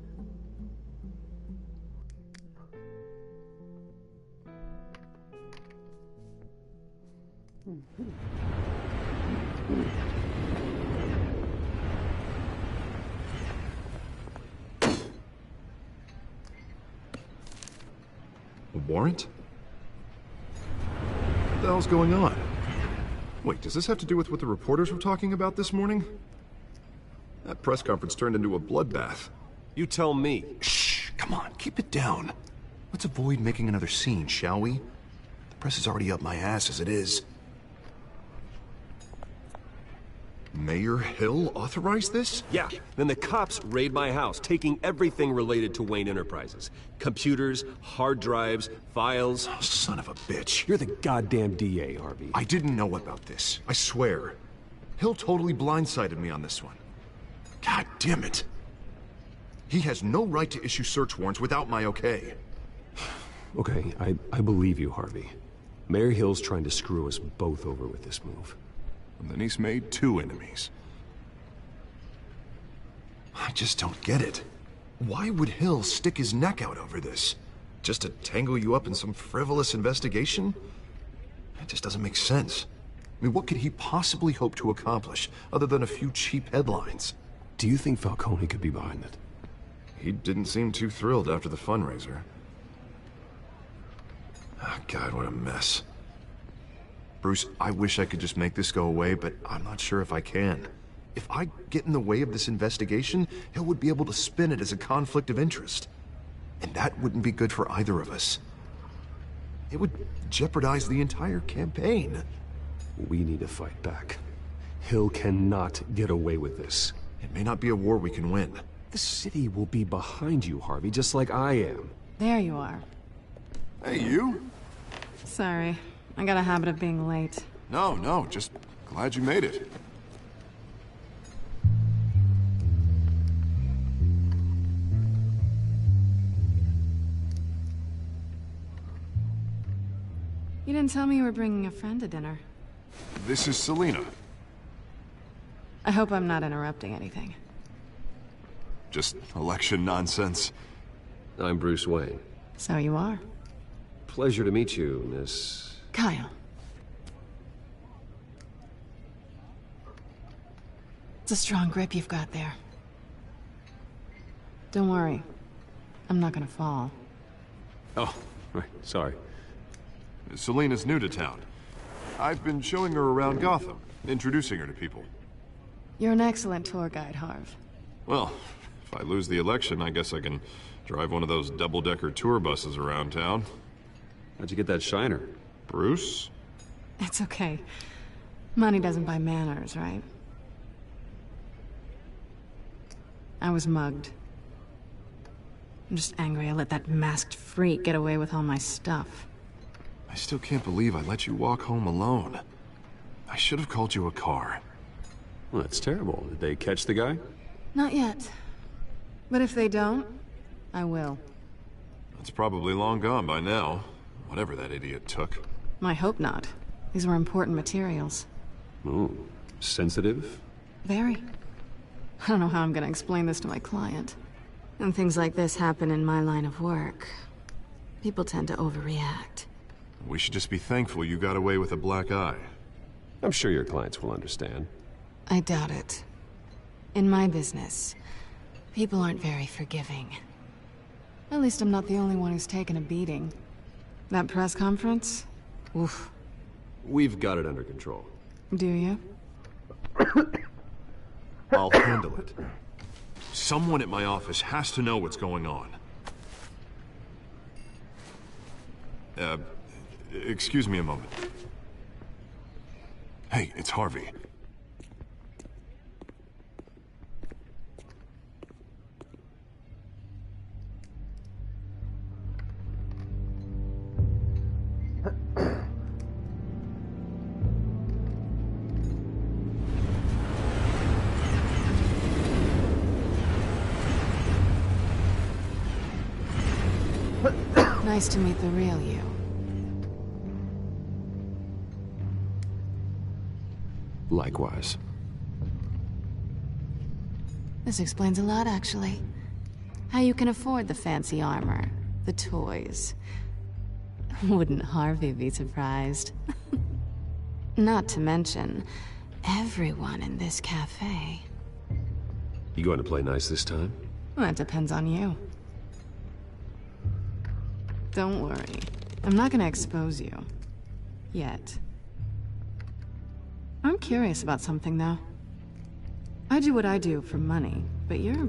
A warrant? What the hell's going on? Wait, does this have to do with what the reporters were talking about this morning? That press conference turned into a bloodbath. You tell me. Shh, come on, keep it down. Let's avoid making another scene, shall we? The press is already up my ass as it is. Mayor Hill authorized this? Yeah, then the cops raid my house, taking everything related to Wayne Enterprises. Computers, hard drives, files. Oh, son of a bitch. You're the goddamn DA, Harvey. I didn't know about this, I swear. Hill totally blindsided me on this one. God damn it. He has no right to issue search warrants without my okay. Okay, I believe you, Harvey. Mayor Hill's trying to screw us both over with this move. And then he's made two enemies. I just don't get it. Why would Hill stick his neck out over this? Just to tangle you up in some frivolous investigation? It just doesn't make sense. I mean, what could he possibly hope to accomplish other than a few cheap headlines? Do you think Falcone could be behind it? He didn't seem too thrilled after the fundraiser. Oh, God, what a mess. Bruce, I wish I could just make this go away, but I'm not sure if I can. If I get in the way of this investigation, Hill would be able to spin it as a conflict of interest. And that wouldn't be good for either of us. It would jeopardize the entire campaign. We need to fight back. Hill cannot get away with this. It may not be a war we can win. The city will be behind you, Harvey, just like I am. There you are. Hey, you? Sorry. I got a habit of being late. No, just glad you made it. You didn't tell me you were bringing a friend to dinner. This is Selina. I hope I'm not interrupting anything. Just election nonsense. I'm Bruce Wayne. So you are. Pleasure to meet you, Miss... Kyle. It's a strong grip you've got there. Don't worry. I'm not gonna fall. Oh, right, sorry. Selina's new to town. I've been showing her around Gotham, introducing her to people. You're an excellent tour guide, Harv. Well, if I lose the election, I guess I can drive one of those double-decker tour buses around town. How'd you get that shiner? Bruce? It's okay. Money doesn't buy manners, right? I was mugged. I'm just angry I let that masked freak get away with all my stuff. I still can't believe I let you walk home alone. I should have called you a car. Well, that's terrible. Did they catch the guy? Not yet. But if they don't, I will. It's probably long gone by now. Whatever that idiot took. I hope not. These were important materials. Oh, sensitive? Very. I don't know how I'm gonna explain this to my client. When things like this happen in my line of work, people tend to overreact. We should just be thankful you got away with a black eye. I'm sure your clients will understand. I doubt it. In my business, people aren't very forgiving. At least I'm not the only one who's taken a beating. That press conference? Oof. We've got it under control. Do you? I'll handle it. Someone at my office has to know what's going on. Excuse me a moment. Hey, it's Harvey. Nice to meet the real you. Likewise. This explains a lot, actually. How you can afford the fancy armor, the toys. Wouldn't Harvey be surprised? Not to mention, everyone in this cafe. You going to play nice this time? Well, that depends on you. Don't worry. I'm not gonna expose you. Yet. I'm curious about something, though. I do what I do for money, but you're...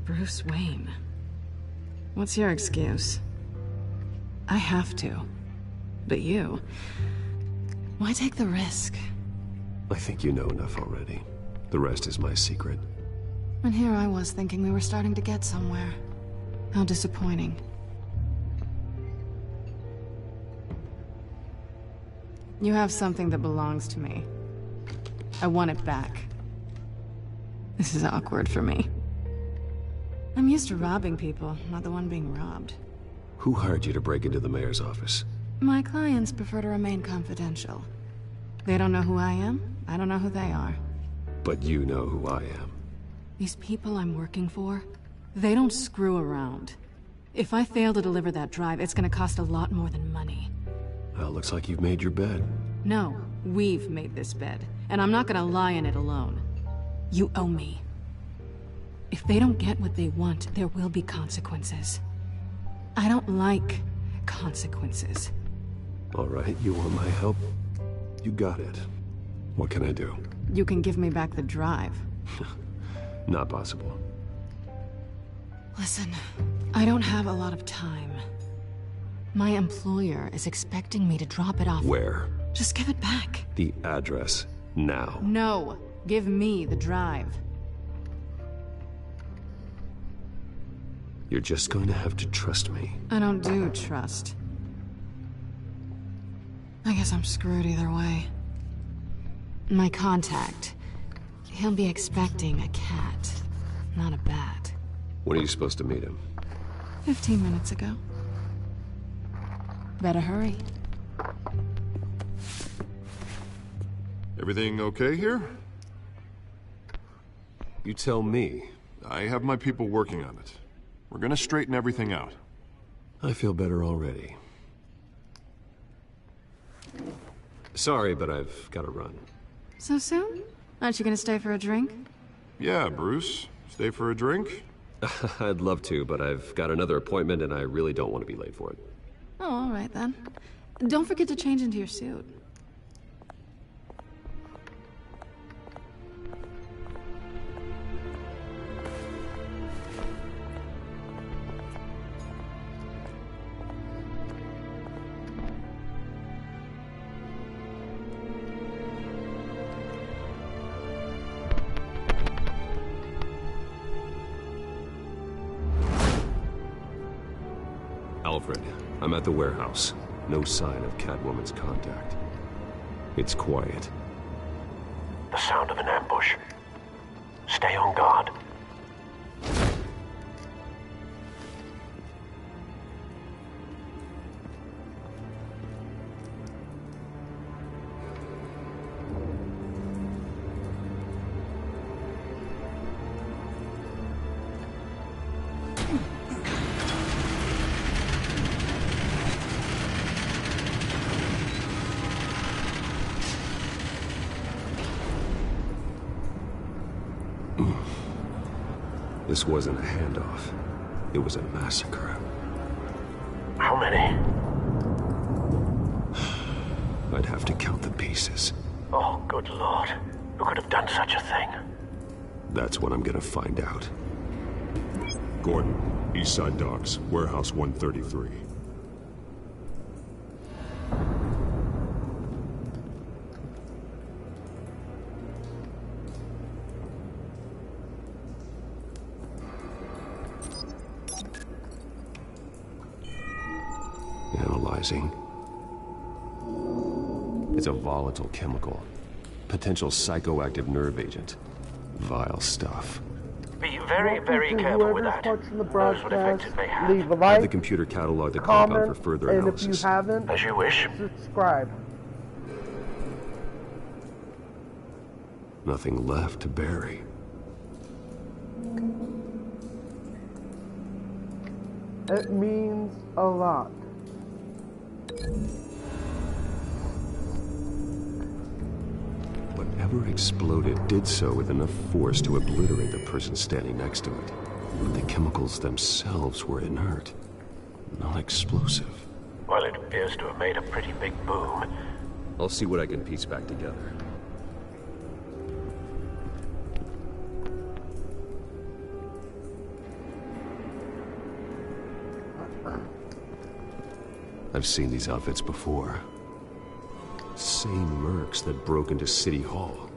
Bruce Wayne. What's your excuse? I have to. But you... Why take the risk? I think you know enough already. The rest is my secret. And here I was thinking we were starting to get somewhere. How disappointing. You have something that belongs to me. I want it back. This is awkward for me. I'm used to robbing people, not the one being robbed. Who hired you to break into the mayor's office? My clients prefer to remain confidential. They don't know who I am, I don't know who they are. But you know who I am. These people I'm working for, they don't screw around. If I fail to deliver that drive, it's gonna cost a lot more than money. Well, looks like you've made your bed. No, we've made this bed, and I'm not gonna lie in it alone. You owe me. If they don't get what they want, there will be consequences. I don't like consequences. All right, you want my help? You got it. What can I do? You can give me back the drive. Not possible. Listen, I don't have a lot of time. My employer is expecting me to drop it off. Where? Just give it back. The address, now. No, give me the drive. You're just going to have to trust me. I don't do trust. I guess I'm screwed either way. My contact, he'll be expecting a cat, not a bat. When are you supposed to meet him? 15 minutes ago. Better hurry. Everything okay here? You tell me. I have my people working on it. We're gonna straighten everything out. I feel better already. Sorry, but I've got to run. So soon? Aren't you gonna stay for a drink? Yeah, Bruce. Stay for a drink? I'd love to, but I've got another appointment and I really don't want to be late for it. Oh, all right then. Don't forget to change into your suit. Alfred, I'm at the warehouse. No sign of Catwoman's contact. It's quiet. The sound of an ambush. Stay on guard. This wasn't a handoff. It was a massacre. How many? I'd have to count the pieces. Oh, good lord. Who could have done such a thing? That's what I'm gonna find out. Gordon, East Side Docks, Warehouse 133. Analyzing. It's a volatile chemical. Potential psychoactive nerve agent. Vile stuff. Be very, very careful with that. Watching the Knows what effect it may have. leave a Have like, the computer catalog the compound for comment, further and analysis. if you haven't, As you wish. subscribe. Nothing left to bury. It means a lot. Whatever exploded did so with enough force to obliterate the person standing next to it. But the chemicals themselves were inert, not explosive. Well, it appears to have made a pretty big boom. I'll see what I can piece back together. I've seen these outfits before. Same mercs that broke into City Hall.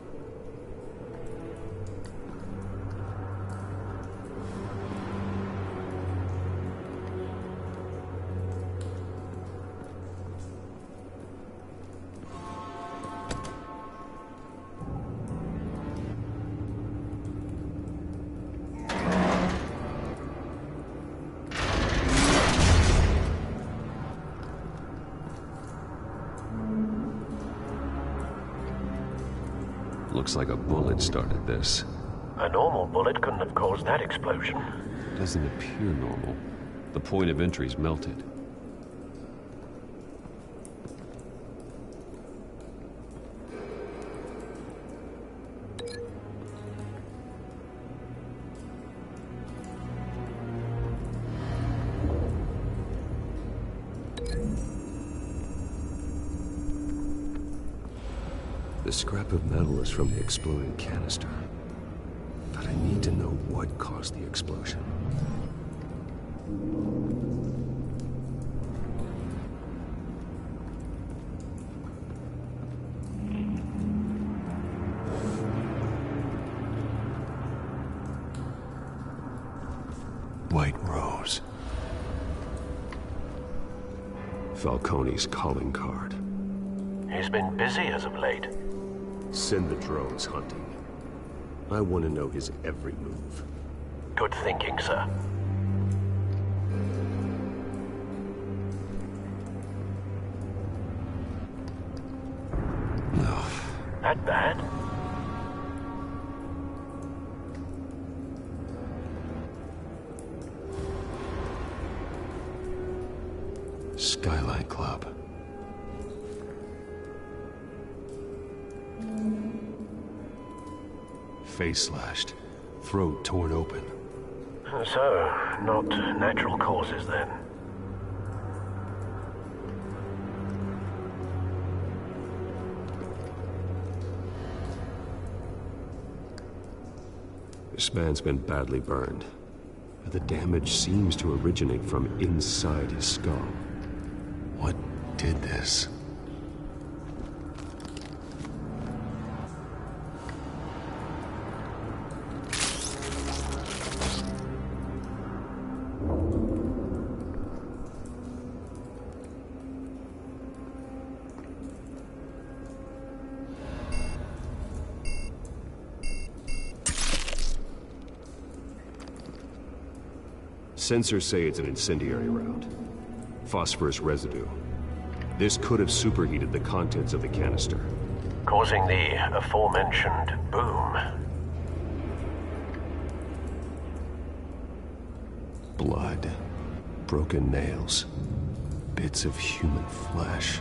Looks like a bullet started this. A normal bullet couldn't have caused that explosion. Doesn't appear normal. The point of entry's melted. The scrap of metal is from the exploding canister. But I need to know what caused the explosion. White Rose. Falcone's calling card. He's been busy as of late. Send the drones hunting. I want to know his every move. Good thinking, sir. That bad? Skyline Club. Face slashed, throat torn open. So, not natural causes then? This man's been badly burned. The damage seems to originate from inside his skull. What did this? Sensors say it's an incendiary round. Phosphorus residue. This could have superheated the contents of the canister, causing the aforementioned boom. Blood, broken nails, bits of human flesh.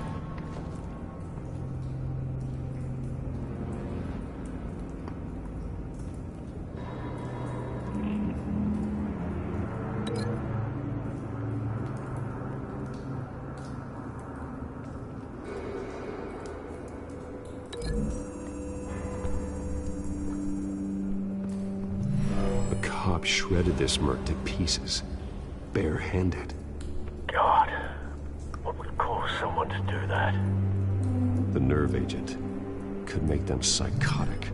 Shredded this merc to pieces, bare-handed. God, what would cause someone to do that? The nerve agent could make them psychotic.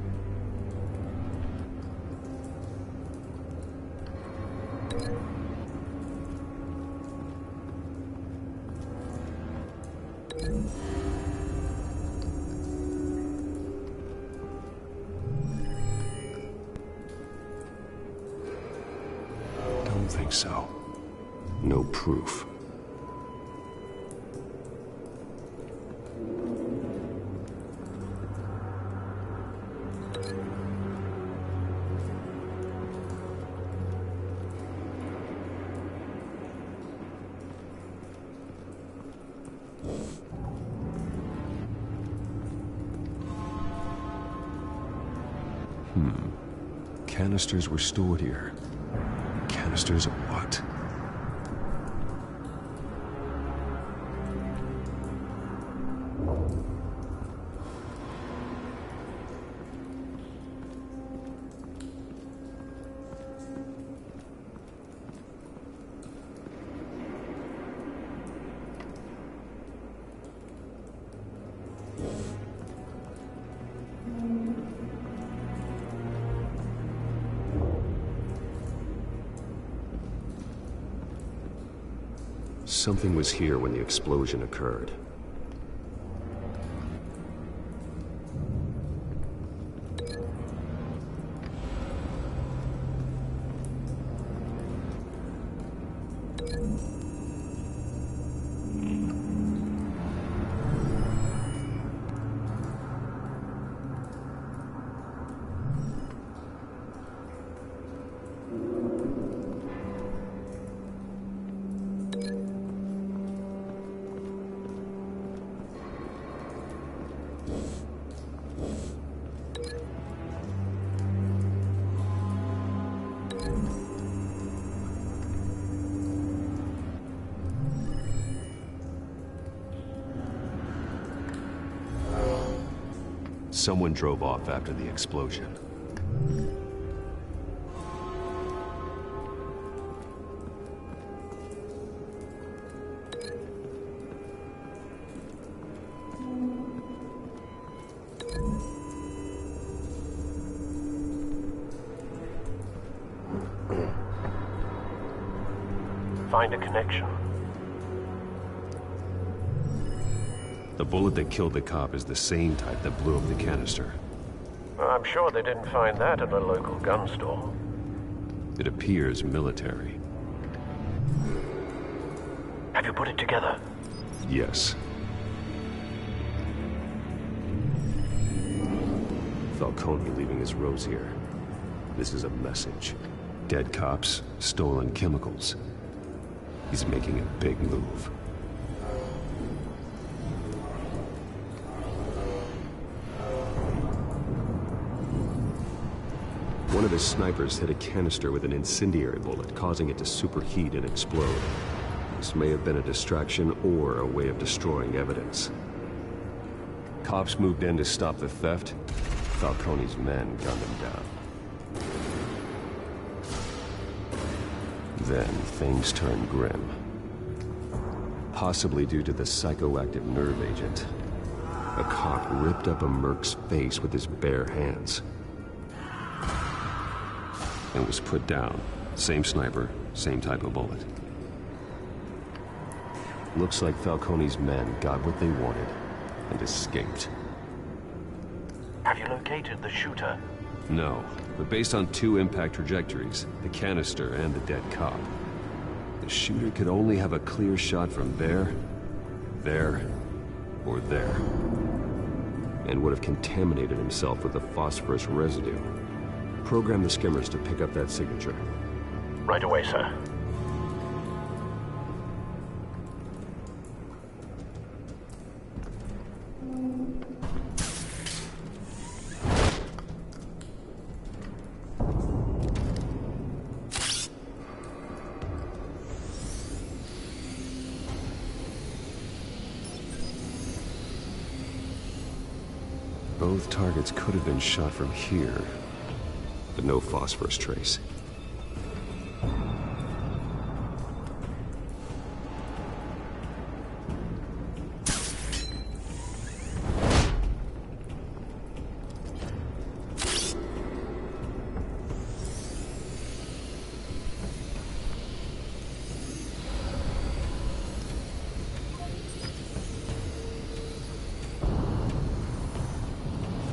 Think so. No proof. Canisters were stored here. Canisters of what? Something was here when the explosion occurred. Someone drove off after the explosion. Find a connection. The bullet that killed the cop is the same type that blew up the canister. I'm sure they didn't find that at a local gun store. It appears military. Have you put it together? Yes. Falcone leaving his rose here. This is a message. Dead cops, stolen chemicals. He's making a big move. One of his snipers hit a canister with an incendiary bullet, causing it to superheat and explode. This may have been a distraction or a way of destroying evidence. Cops moved in to stop the theft. Falcone's men gunned him down. Then things turned grim. Possibly due to the psychoactive nerve agent. A cop ripped up a merc's face with his bare hands. And was put down. Same sniper, same type of bullet. Looks like Falcone's men got what they wanted and escaped. Have you located the shooter? No, but based on two impact trajectories, the canister and the dead cop, the shooter could only have a clear shot from there, or there. And would have contaminated himself with the phosphorus residue. Program the skimmers to pick up that signature. Right away, sir. Both targets could have been shot from here, but no phosphorus trace.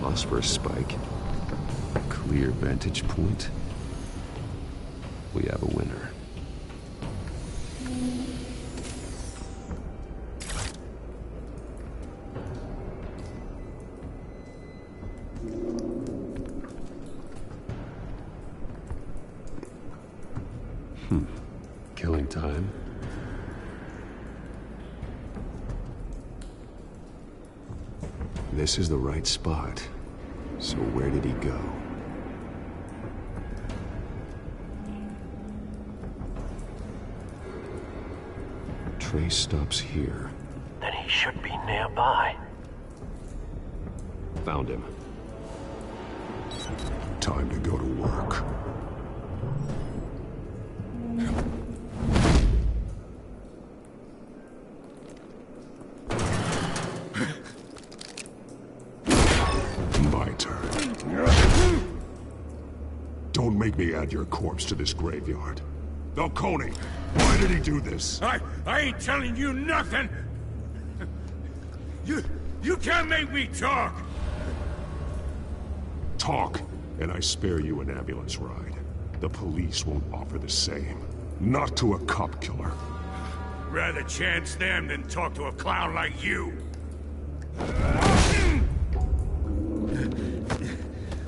Phosphorus spike. Clear vantage point. We have a winner. Killing time. This is the right spot. So where did he go? Trace stops here. Then he should be nearby. Found him. Time to go to work. My turn. Don't make me add your corpse to this graveyard. Falcone, why did he do this? I ain't telling you nothing! You can't make me talk! Talk, and I spare you an ambulance ride. The police won't offer the same. Not to a cop killer. Rather chance them than talk to a clown like you.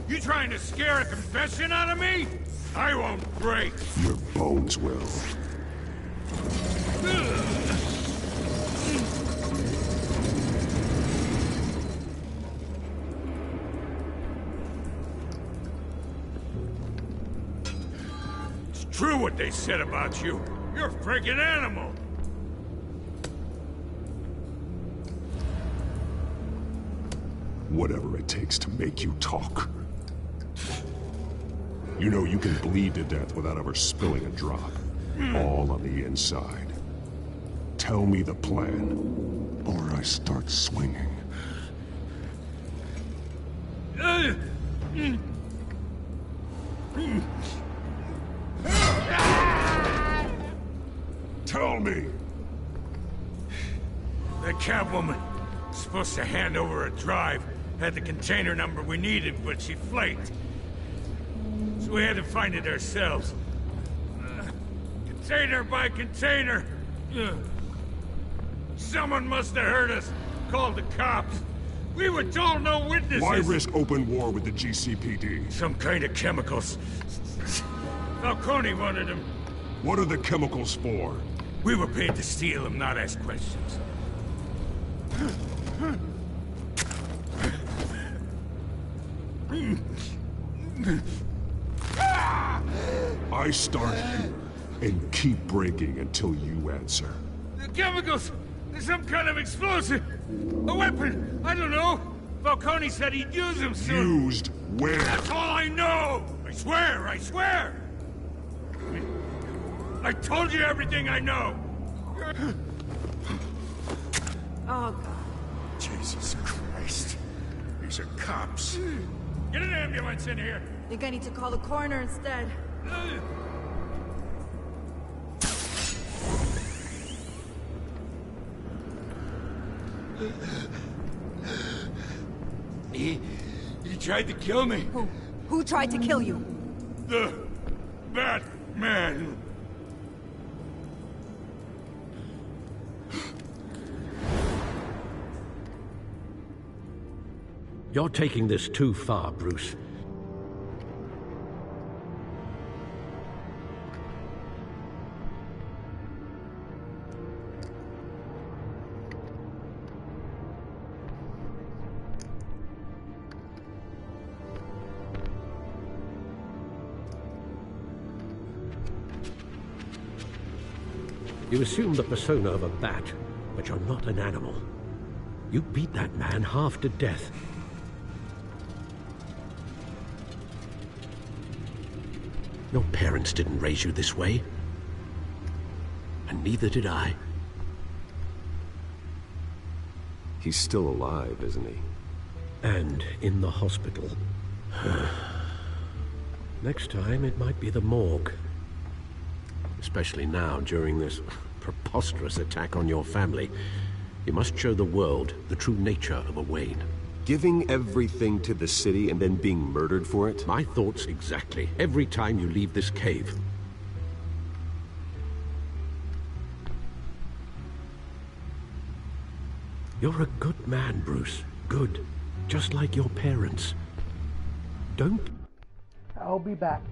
You trying to scare a confession out of me? I won't break. Your bones will. It's true what they said about you. You're a freaking animal. whatever it takes to make you talk. You know you can bleed to death without ever spilling a drop. All on the inside. Tell me the plan, or I start swinging. Tell me! The Catwoman was supposed to hand over a drive. Had the container number we needed, but she flaked. So we had to find it ourselves. Container by container. Someone must have heard us. Called the cops. We were told no witnesses. Why risk open war with the GCPD? Some kind of chemicals. Falcone wanted them. What are the chemicals for? We were paid to steal them, not ask questions. I start here and keep breaking until you answer. The chemicals! There's some kind of explosive! A weapon! I don't know! Falcone said he'd use them soon! Used where? That's all I know! I swear! I swear! I told you everything I know! Oh, God. Jesus Christ. These are cops. Get an ambulance in here! Think I need to call the coroner instead. He tried to kill me. Who tried to kill you? The Batman. You're taking this too far, Bruce. You assume the persona of a bat, but you're not an animal. You beat that man half to death. Your parents didn't raise you this way. And neither did I. He's still alive, isn't he? And in the hospital. Next time, it might be the morgue. Especially now, during this preposterous attack on your family. You must show the world the true nature of a Wayne. Giving everything to the city and then being murdered for it? My thoughts exactly. Every time you leave this cave. You're a good man, Bruce. Good. Just like your parents. Don't... I'll be back.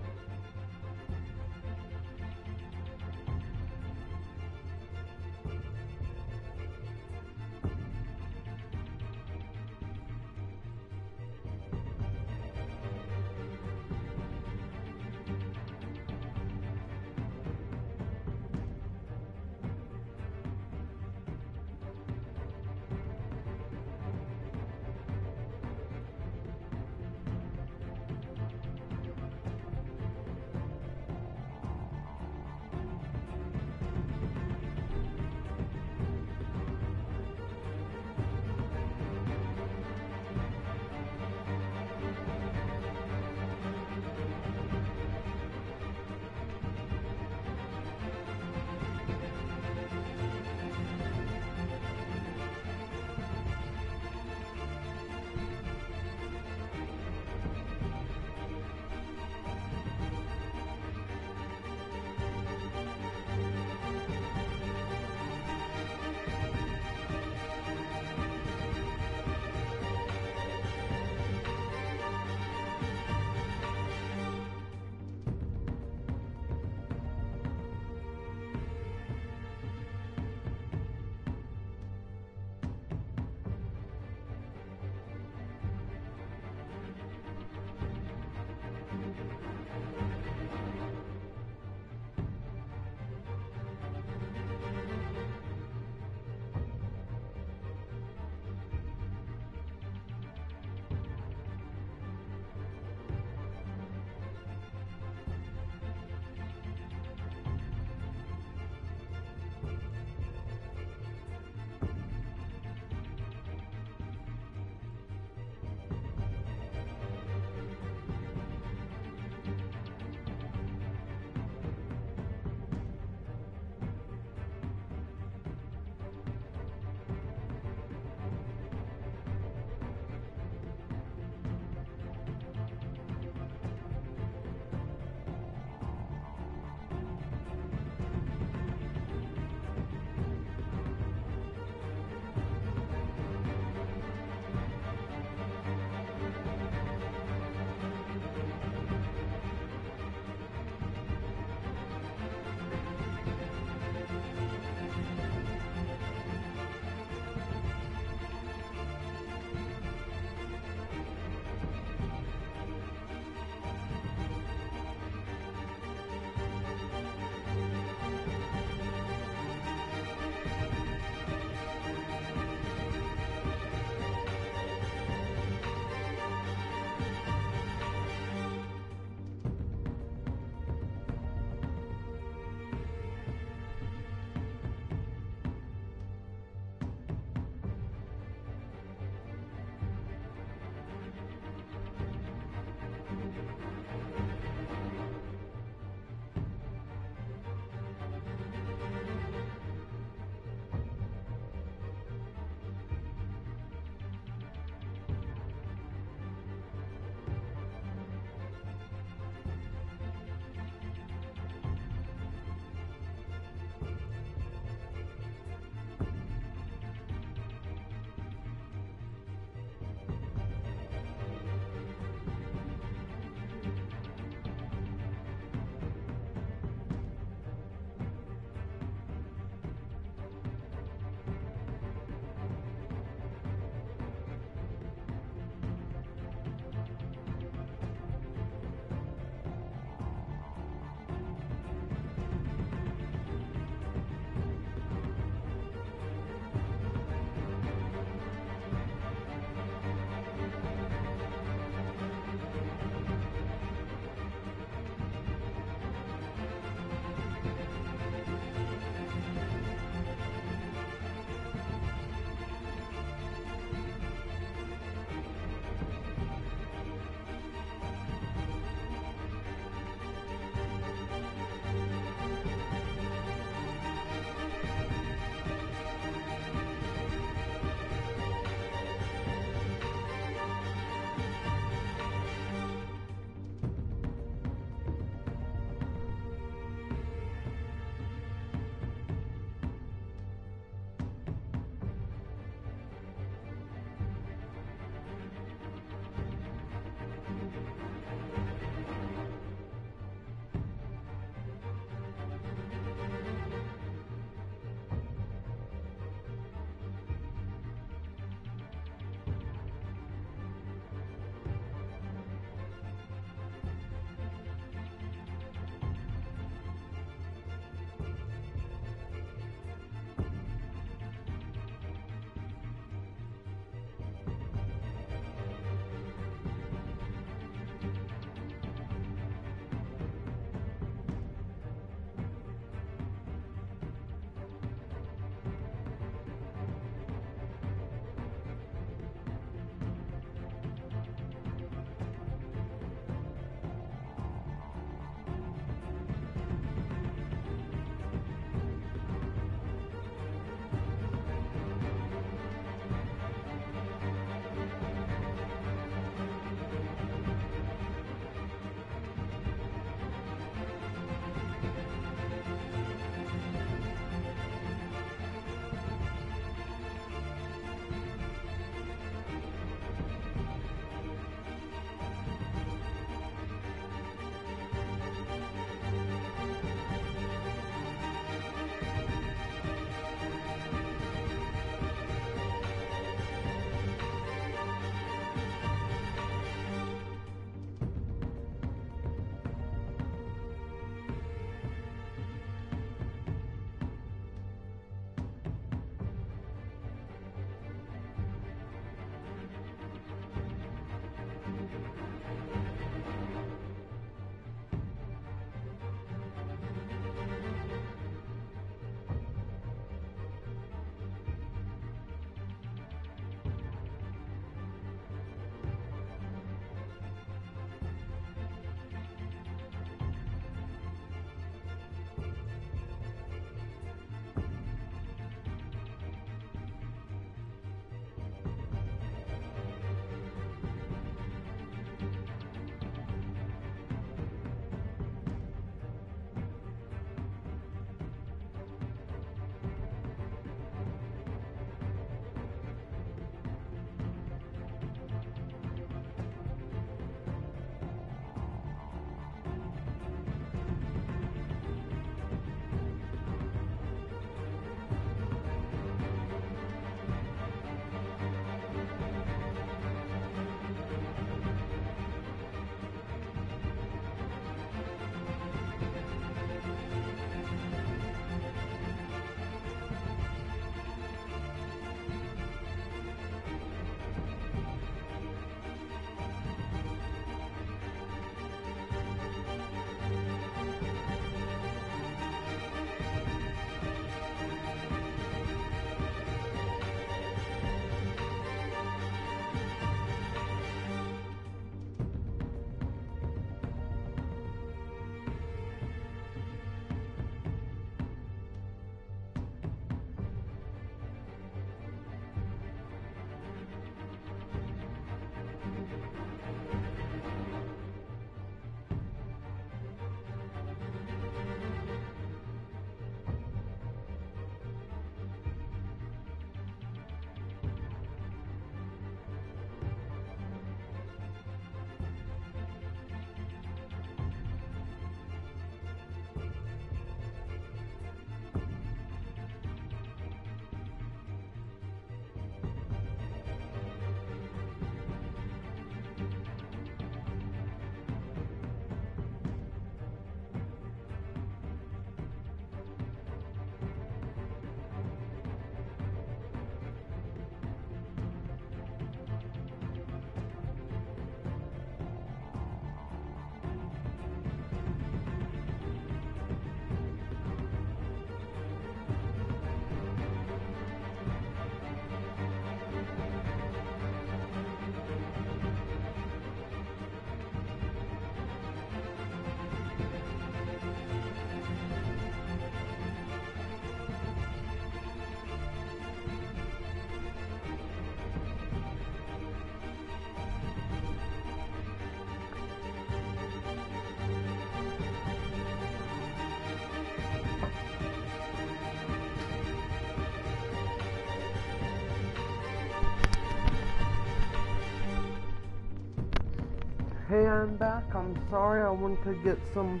Hey, I'm back. I'm sorry, I want to get something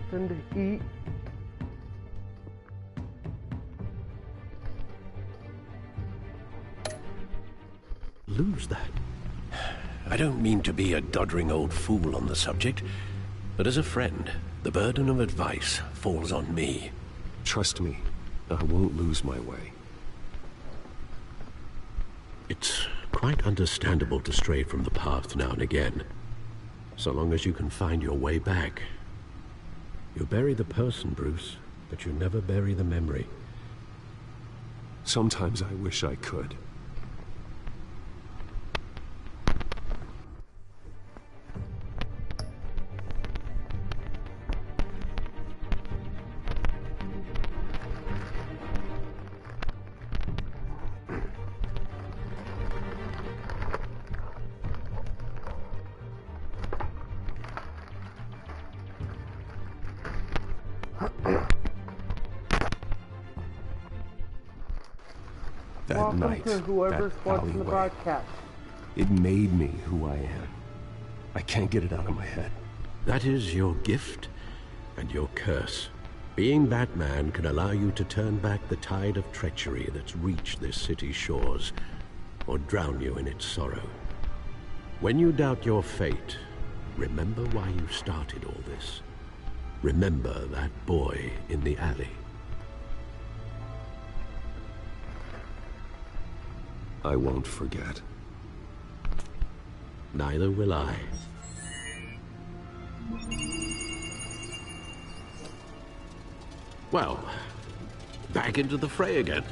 to eat. Lose that. I don't mean to be a doddering old fool on the subject, but as a friend, the burden of advice falls on me. Trust me, I won't lose my way. It's quite understandable to stray from the path now and again, so long as you can find your way back. You bury the person, Bruce, but you never bury the memory. Sometimes I wish I could. That night, to whoever's that watching the alleyway, broadcast. it made me who I am. I can't get it out of my head. That is your gift and your curse. Being Batman can allow you to turn back the tide of treachery that's reached this city's shores, or drown you in its sorrow. When you doubt your fate, remember why you started all this. Remember that boy in the alley. I won't forget. Neither will I. Well, back into the fray again.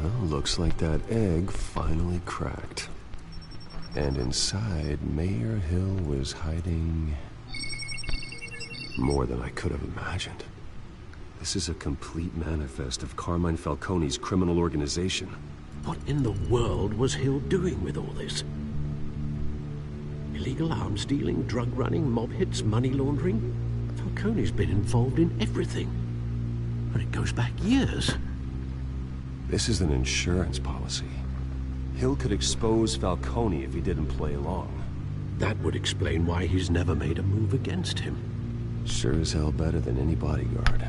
Well, looks like that egg finally cracked. And inside, Mayor Hill was hiding more than I could have imagined. This is a complete manifest of Carmine Falcone's criminal organization. What in the world was Hill doing with all this? Illegal arms dealing, drug running, mob hits, money laundering? Falcone's been involved in everything. And it goes back years. This is an insurance policy. Hill could expose Falcone if he didn't play along. That would explain why he's never made a move against him. Sure as hell better than any bodyguard.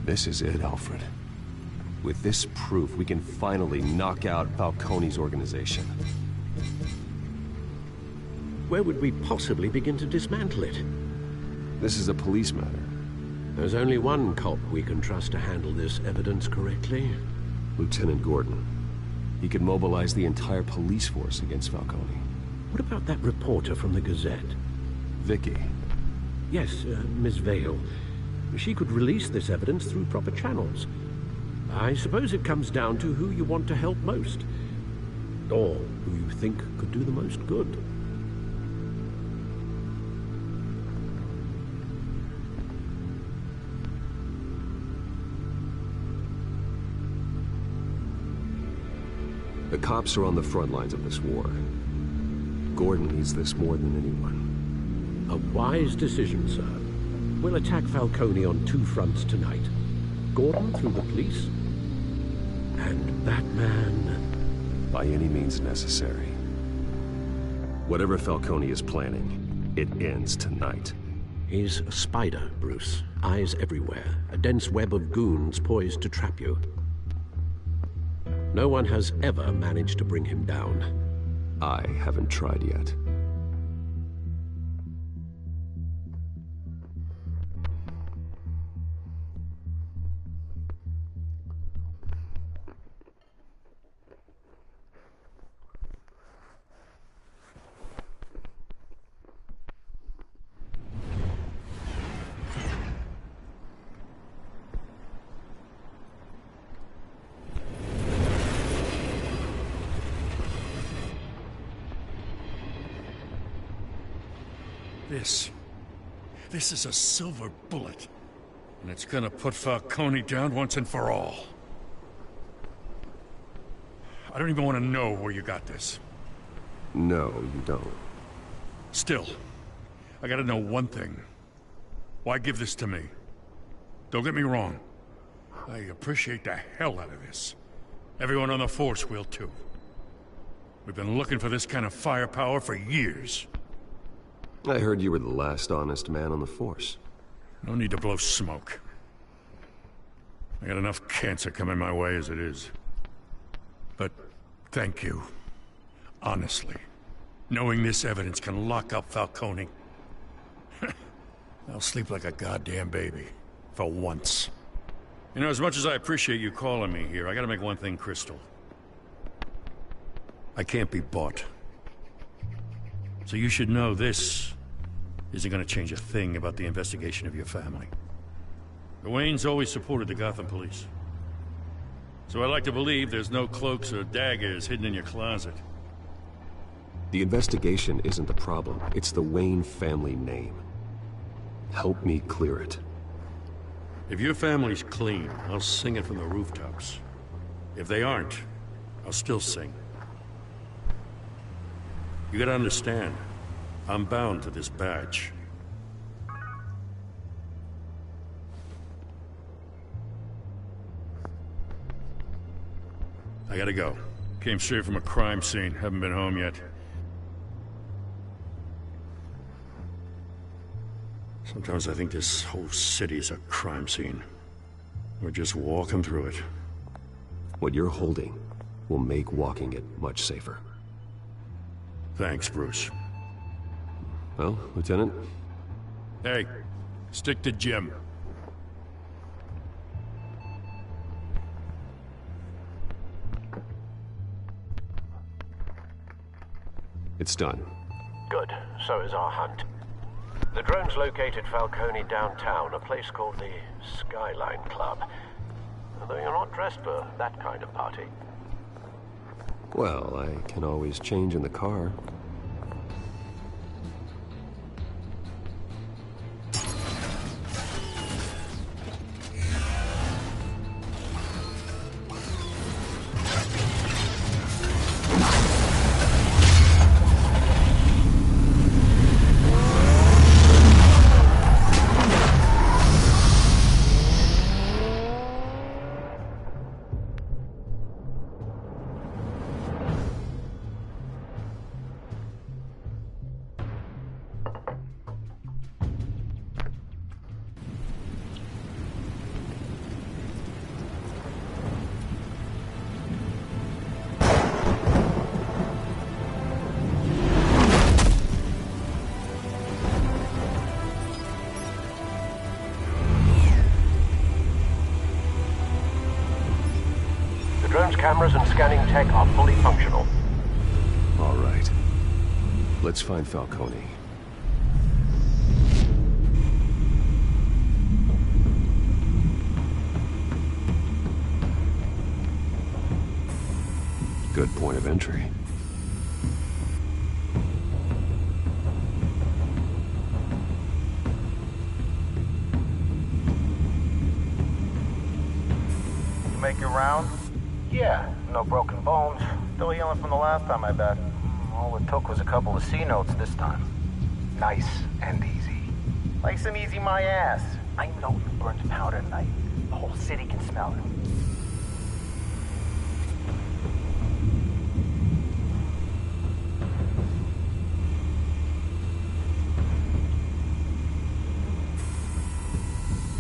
This is it, Alfred. With this proof, we can finally knock out Falcone's organization. Where would we possibly begin to dismantle it? This is a police matter. There's only one cop we can trust to handle this evidence correctly. Lieutenant Gordon. He could mobilize the entire police force against Falcone. What about that reporter from the Gazette? Vicky. Yes, Miss Vale. She could release this evidence through proper channels. I suppose it comes down to who you want to help most. Or who you think could do the most good. The cops are on the front lines of this war. Gordon needs this more than anyone. A wise decision, sir. We'll attack Falcone on two fronts tonight. Gordon through the police, and Batman... by any means necessary. Whatever Falcone is planning, it ends tonight. He's a spider, Bruce. Eyes everywhere. A dense web of goons poised to trap you. No one has ever managed to bring him down. I haven't tried yet. This is a silver bullet. And it's gonna put Falcone down once and for all. I don't even want to know where you got this. No, you don't. Still, I gotta know one thing. Why give this to me? Don't get me wrong. I appreciate the hell out of this. Everyone on the Force will too. We've been looking for this kind of firepower for years. I heard you were the last honest man on the Force. No need to blow smoke. I got enough cancer coming my way as it is. But thank you. Honestly. Knowing this evidence can lock up Falcone. I'll sleep like a goddamn baby. For once. You know, as much as I appreciate you calling me here, I gotta make one thing crystal. I can't be bought. So you should know this isn't gonna change a thing about the investigation of your family. The Waynes always supported the Gotham police. So I like to believe there's no cloaks or daggers hidden in your closet. The investigation isn't the problem. It's the Wayne family name. Help me clear it. If your family's clean, I'll sing it from the rooftops. If they aren't, I'll still sing. You gotta understand, I'm bound to this badge. I gotta go. Came straight from a crime scene, haven't been home yet. Sometimes I think this whole city's a crime scene. We're just walking through it. What you're holding will make walking it much safer. Thanks, Bruce. Well, Lieutenant? Hey, stick to Jim. It's done. Good. So is our hunt. The drones located Falcone downtown, a place called the Skyline Club. Although you're not dressed for that kind of party. Well, I can always change in the car. Cameras and scanning tech are fully functional. All right. Let's find Falcone. Good point of entry. You make your rounds? Yeah, no broken bones. Still healing from the last time, I bet. All it took was a couple of C notes this time. Nice and easy. Like some easy my ass. I know you burned powder tonight. The whole city can smell it.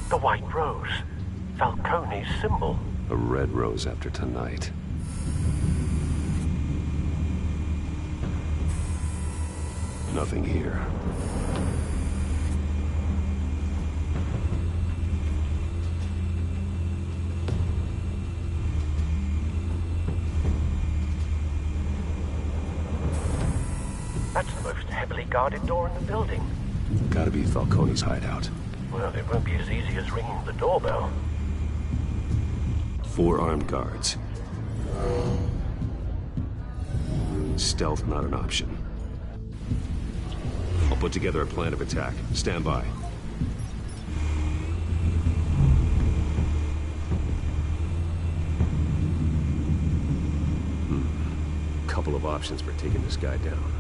The White Rose. Falcone's symbol. A red rose after tonight. Nothing here. That's the most heavily guarded door in the building. Gotta be Falcone's hideout. Well, it won't be as easy as ringing the doorbell. 4 armed guards. Stealth not an option. I'll put together a plan of attack. Stand by. couple of options for taking this guy down.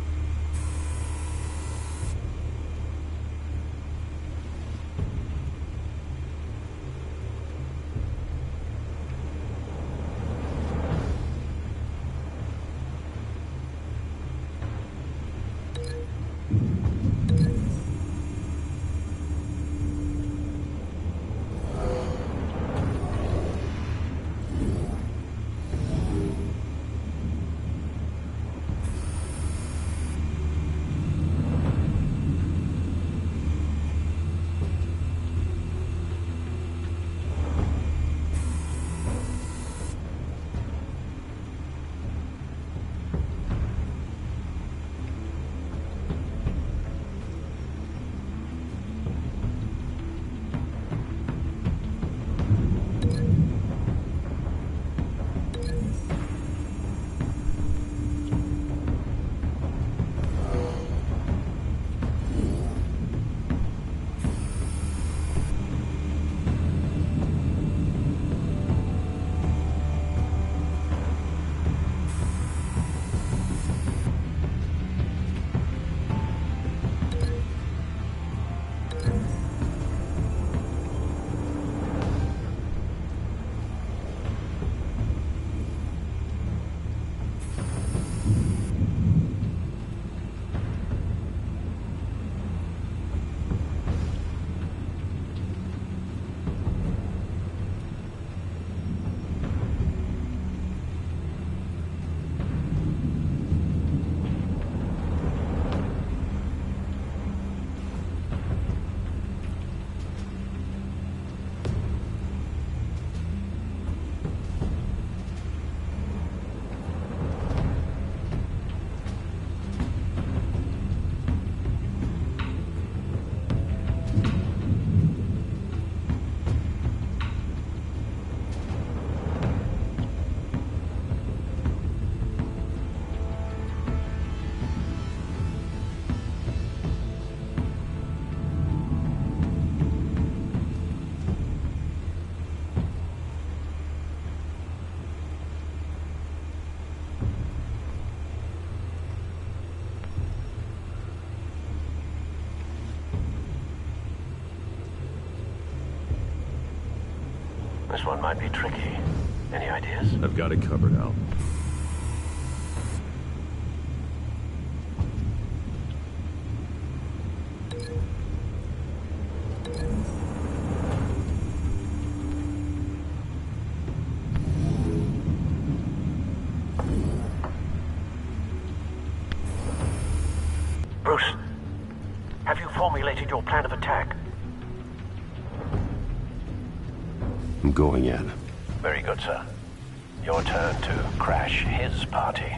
This one might be tricky. Any ideas? I've got it covered, Al. Bruce, have you formulated your plan of attack? I'm going in. Very good, sir. Your turn to crash his party.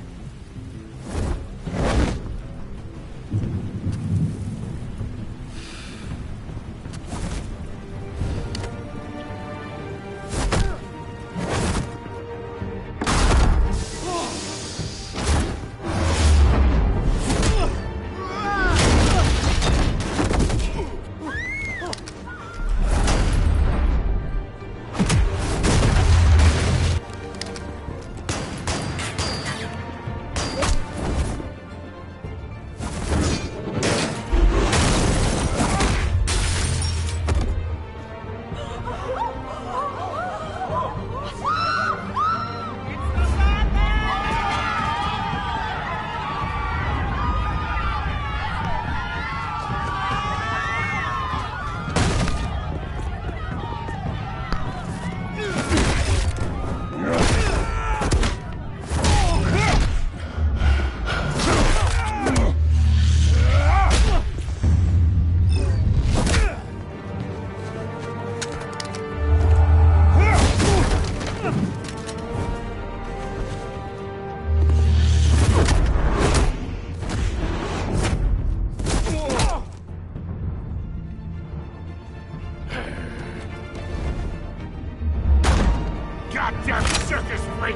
Goddamn circus freak!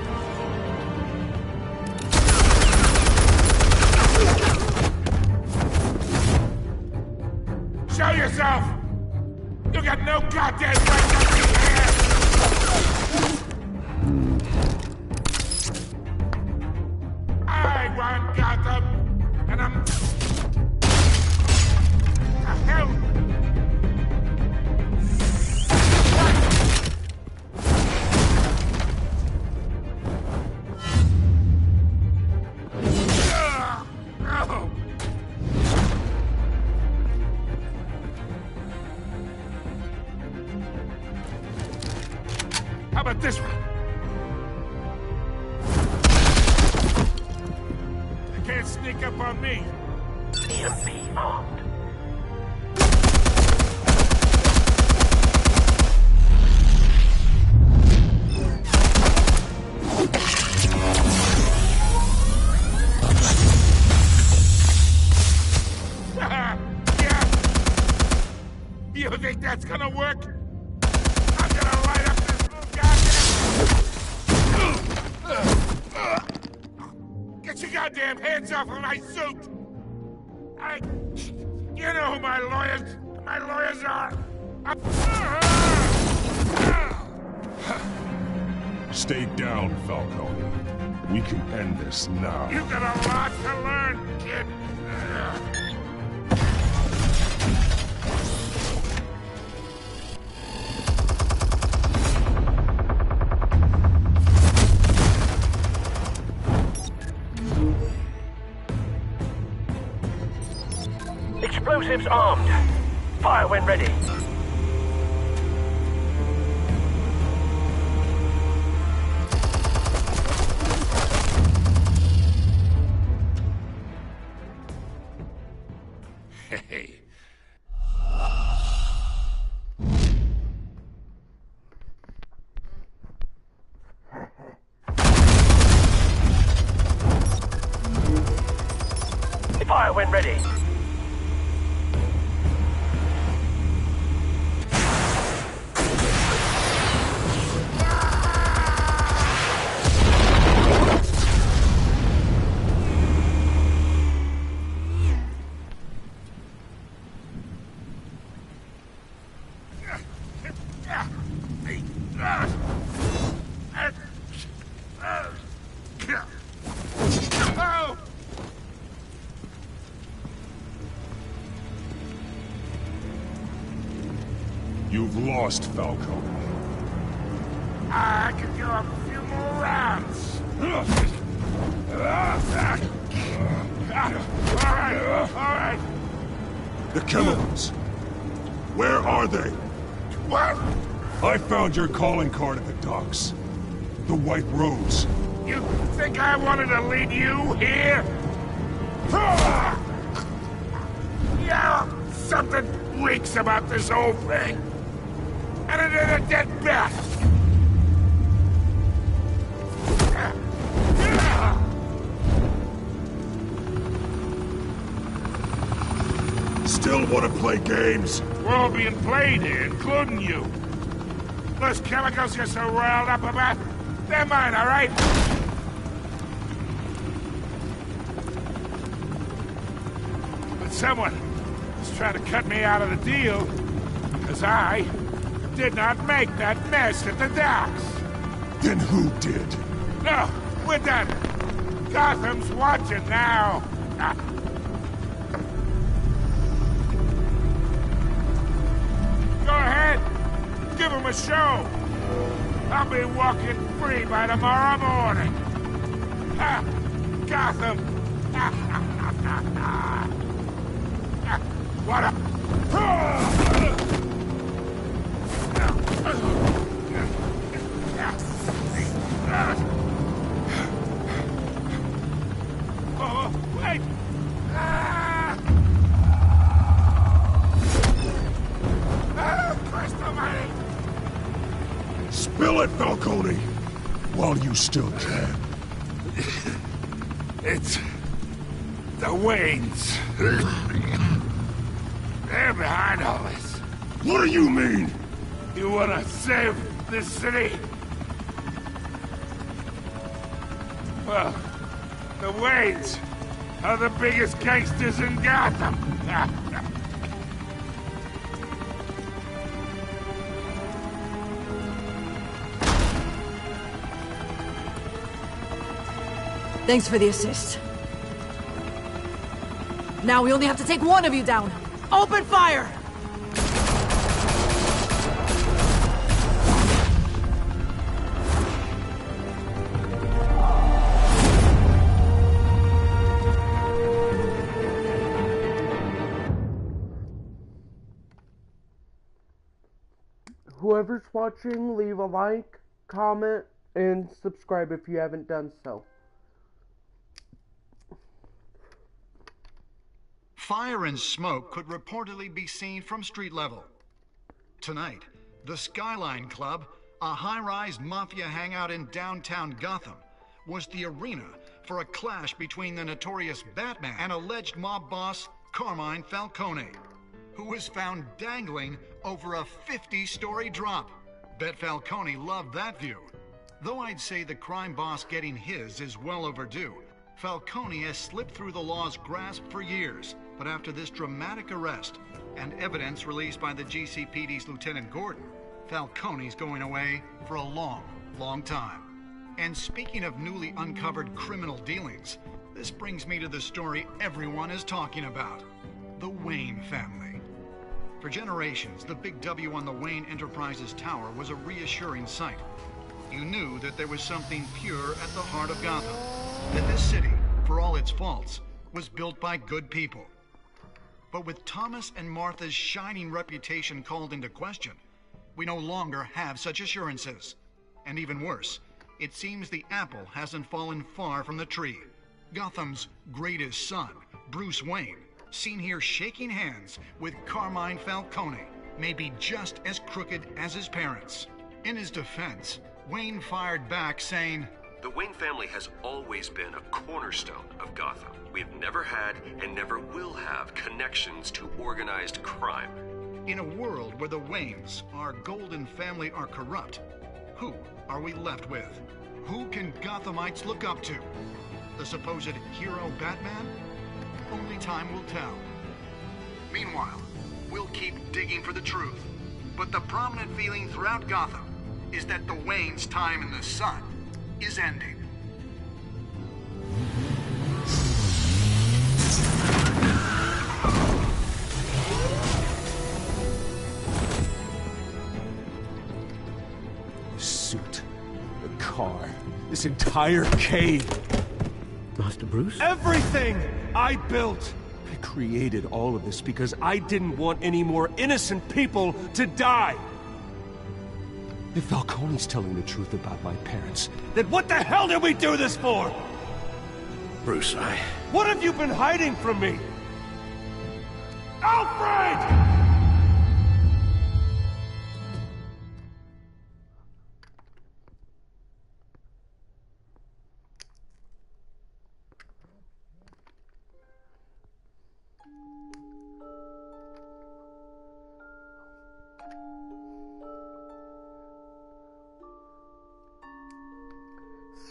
Show yourself! You got no goddamn right to be here! I can't sneak up on me. EMP armed. You think that's gonna work? I'm gonna light up this goddamn... Get your goddamn hands off of my suit! You know who my lawyers are! Stay down, Falcone. We can end this now. You got a lot to learn, kid! Explosives armed. Fire when ready. Hey. Fire when ready. You've lost, Falcone. I could go a few more rounds. All right. The chemicals. Where are they? What? I found your calling card at the docks. The White Rose. You think I wanted to lead you here? Yeah, something reeks about this whole thing. And it is a dead best. Still want to play games? We're all being played here, including you. Those chemicals you're so riled up about, they're mine, all right? But someone is trying to cut me out of the deal, because I did not make that mess at the docks. Then who did? No, we're done. Gotham's watching now. Go ahead. Give him a show. I'll be walking free by tomorrow morning. Ha! Gotham. What a... Oh, wait! Christ almighty! Spill it, Falcone! While you still can. It's... the Waynes. They're behind all this. What do you mean? You wanna save this city? Well, the Waynes are the biggest gangsters in Gotham. Thanks for the assist. Now we only have to take one of you down. Open fire! Whoever's watching, leave a like, comment, and subscribe if you haven't done so. Fire and smoke could reportedly be seen from street level. Tonight, the Skyline Club, a high-rise mafia hangout in downtown Gotham, was the arena for a clash between the notorious Batman and alleged mob boss Carmine Falcone, who was found dangling over a 50-story drop. Bet Falcone loved that view. Though I'd say the crime boss getting his is well overdue, Falcone has slipped through the law's grasp for years. But after this dramatic arrest and evidence released by the GCPD's Lieutenant Gordon, Falcone's going away for a long, long time. And speaking of newly uncovered criminal dealings, this brings me to the story everyone is talking about: the Wayne family. For generations, the big W on the Wayne Enterprises tower was a reassuring sight. You knew that there was something pure at the heart of Gotham, that this city, for all its faults, was built by good people. But with Thomas and Martha's shining reputation called into question, we no longer have such assurances. And even worse, it seems the apple hasn't fallen far from the tree. Gotham's greatest son, Bruce Wayne, seen here shaking hands with Carmine Falcone, may be just as crooked as his parents. In his defense, Wayne fired back saying, "The Wayne family has always been a cornerstone of Gotham. We've never had and never will have connections to organized crime." In a world where the Waynes, our golden family, are corrupt, who are we left with? Who can Gothamites look up to? The supposed hero Batman? Only time will tell. Meanwhile, we'll keep digging for the truth. But the prominent feeling throughout Gotham is that the Waynes' time in the sun is ending. The suit, the car, this entire cave. Master Bruce? Everything I built! I created all of this because I didn't want any more innocent people to die! If Falcone's telling the truth about my parents, then what the hell did we do this for? Bruce, What have you been hiding from me? Alfred!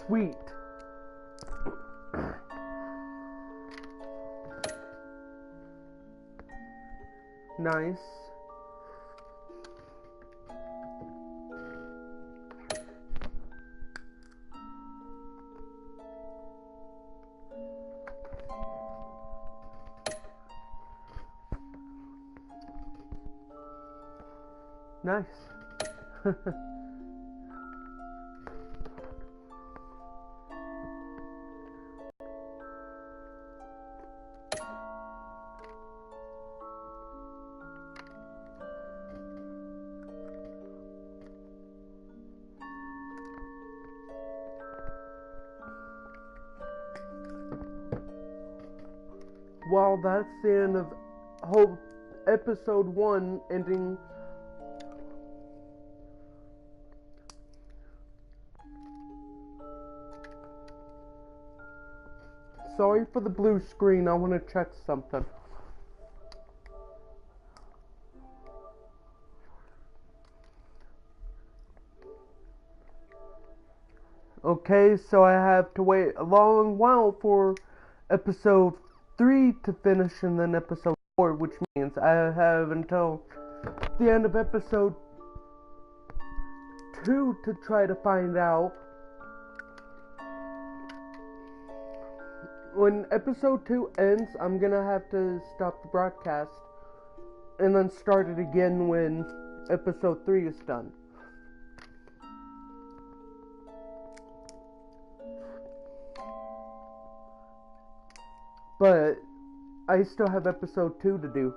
Sweet. Nice. Nice. Well, that's the end of whole episode 1 ending. Sorry for the blue screen, I want to check something. Okay, so I have to wait a long while for episode 3 to finish and then episode 4, which means I have until the end of episode 2 to try to find out. When episode 2 ends, I'm gonna have to stop the broadcast and then start it again when episode 3 is done. But I still have episode 2 to do.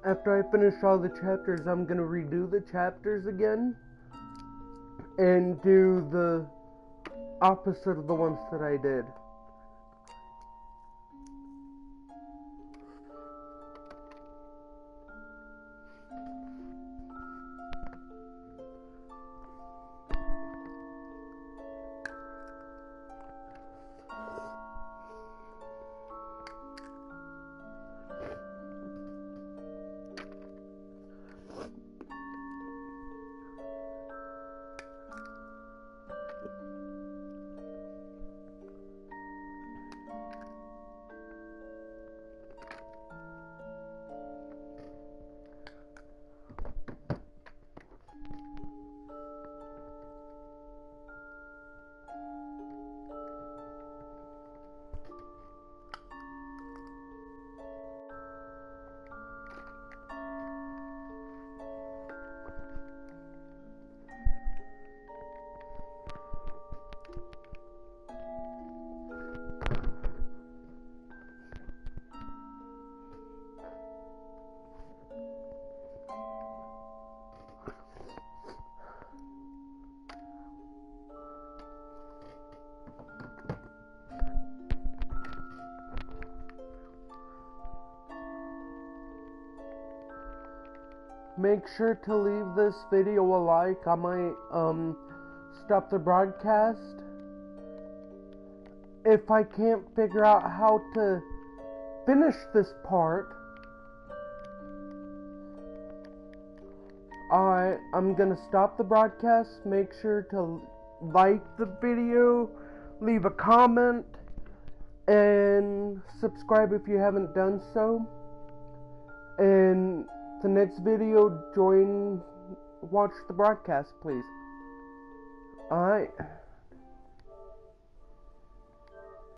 After I finish all the chapters, I'm gonna redo the chapters again and do the opposite of the ones that I did. Make sure to leave this video a like. I might stop the broadcast if I can't figure out how to finish this part. I'm gonna stop the broadcast. Make sure to like the video, leave a comment, and subscribe if you haven't done so. And the next video, watch the broadcast, please. Alright.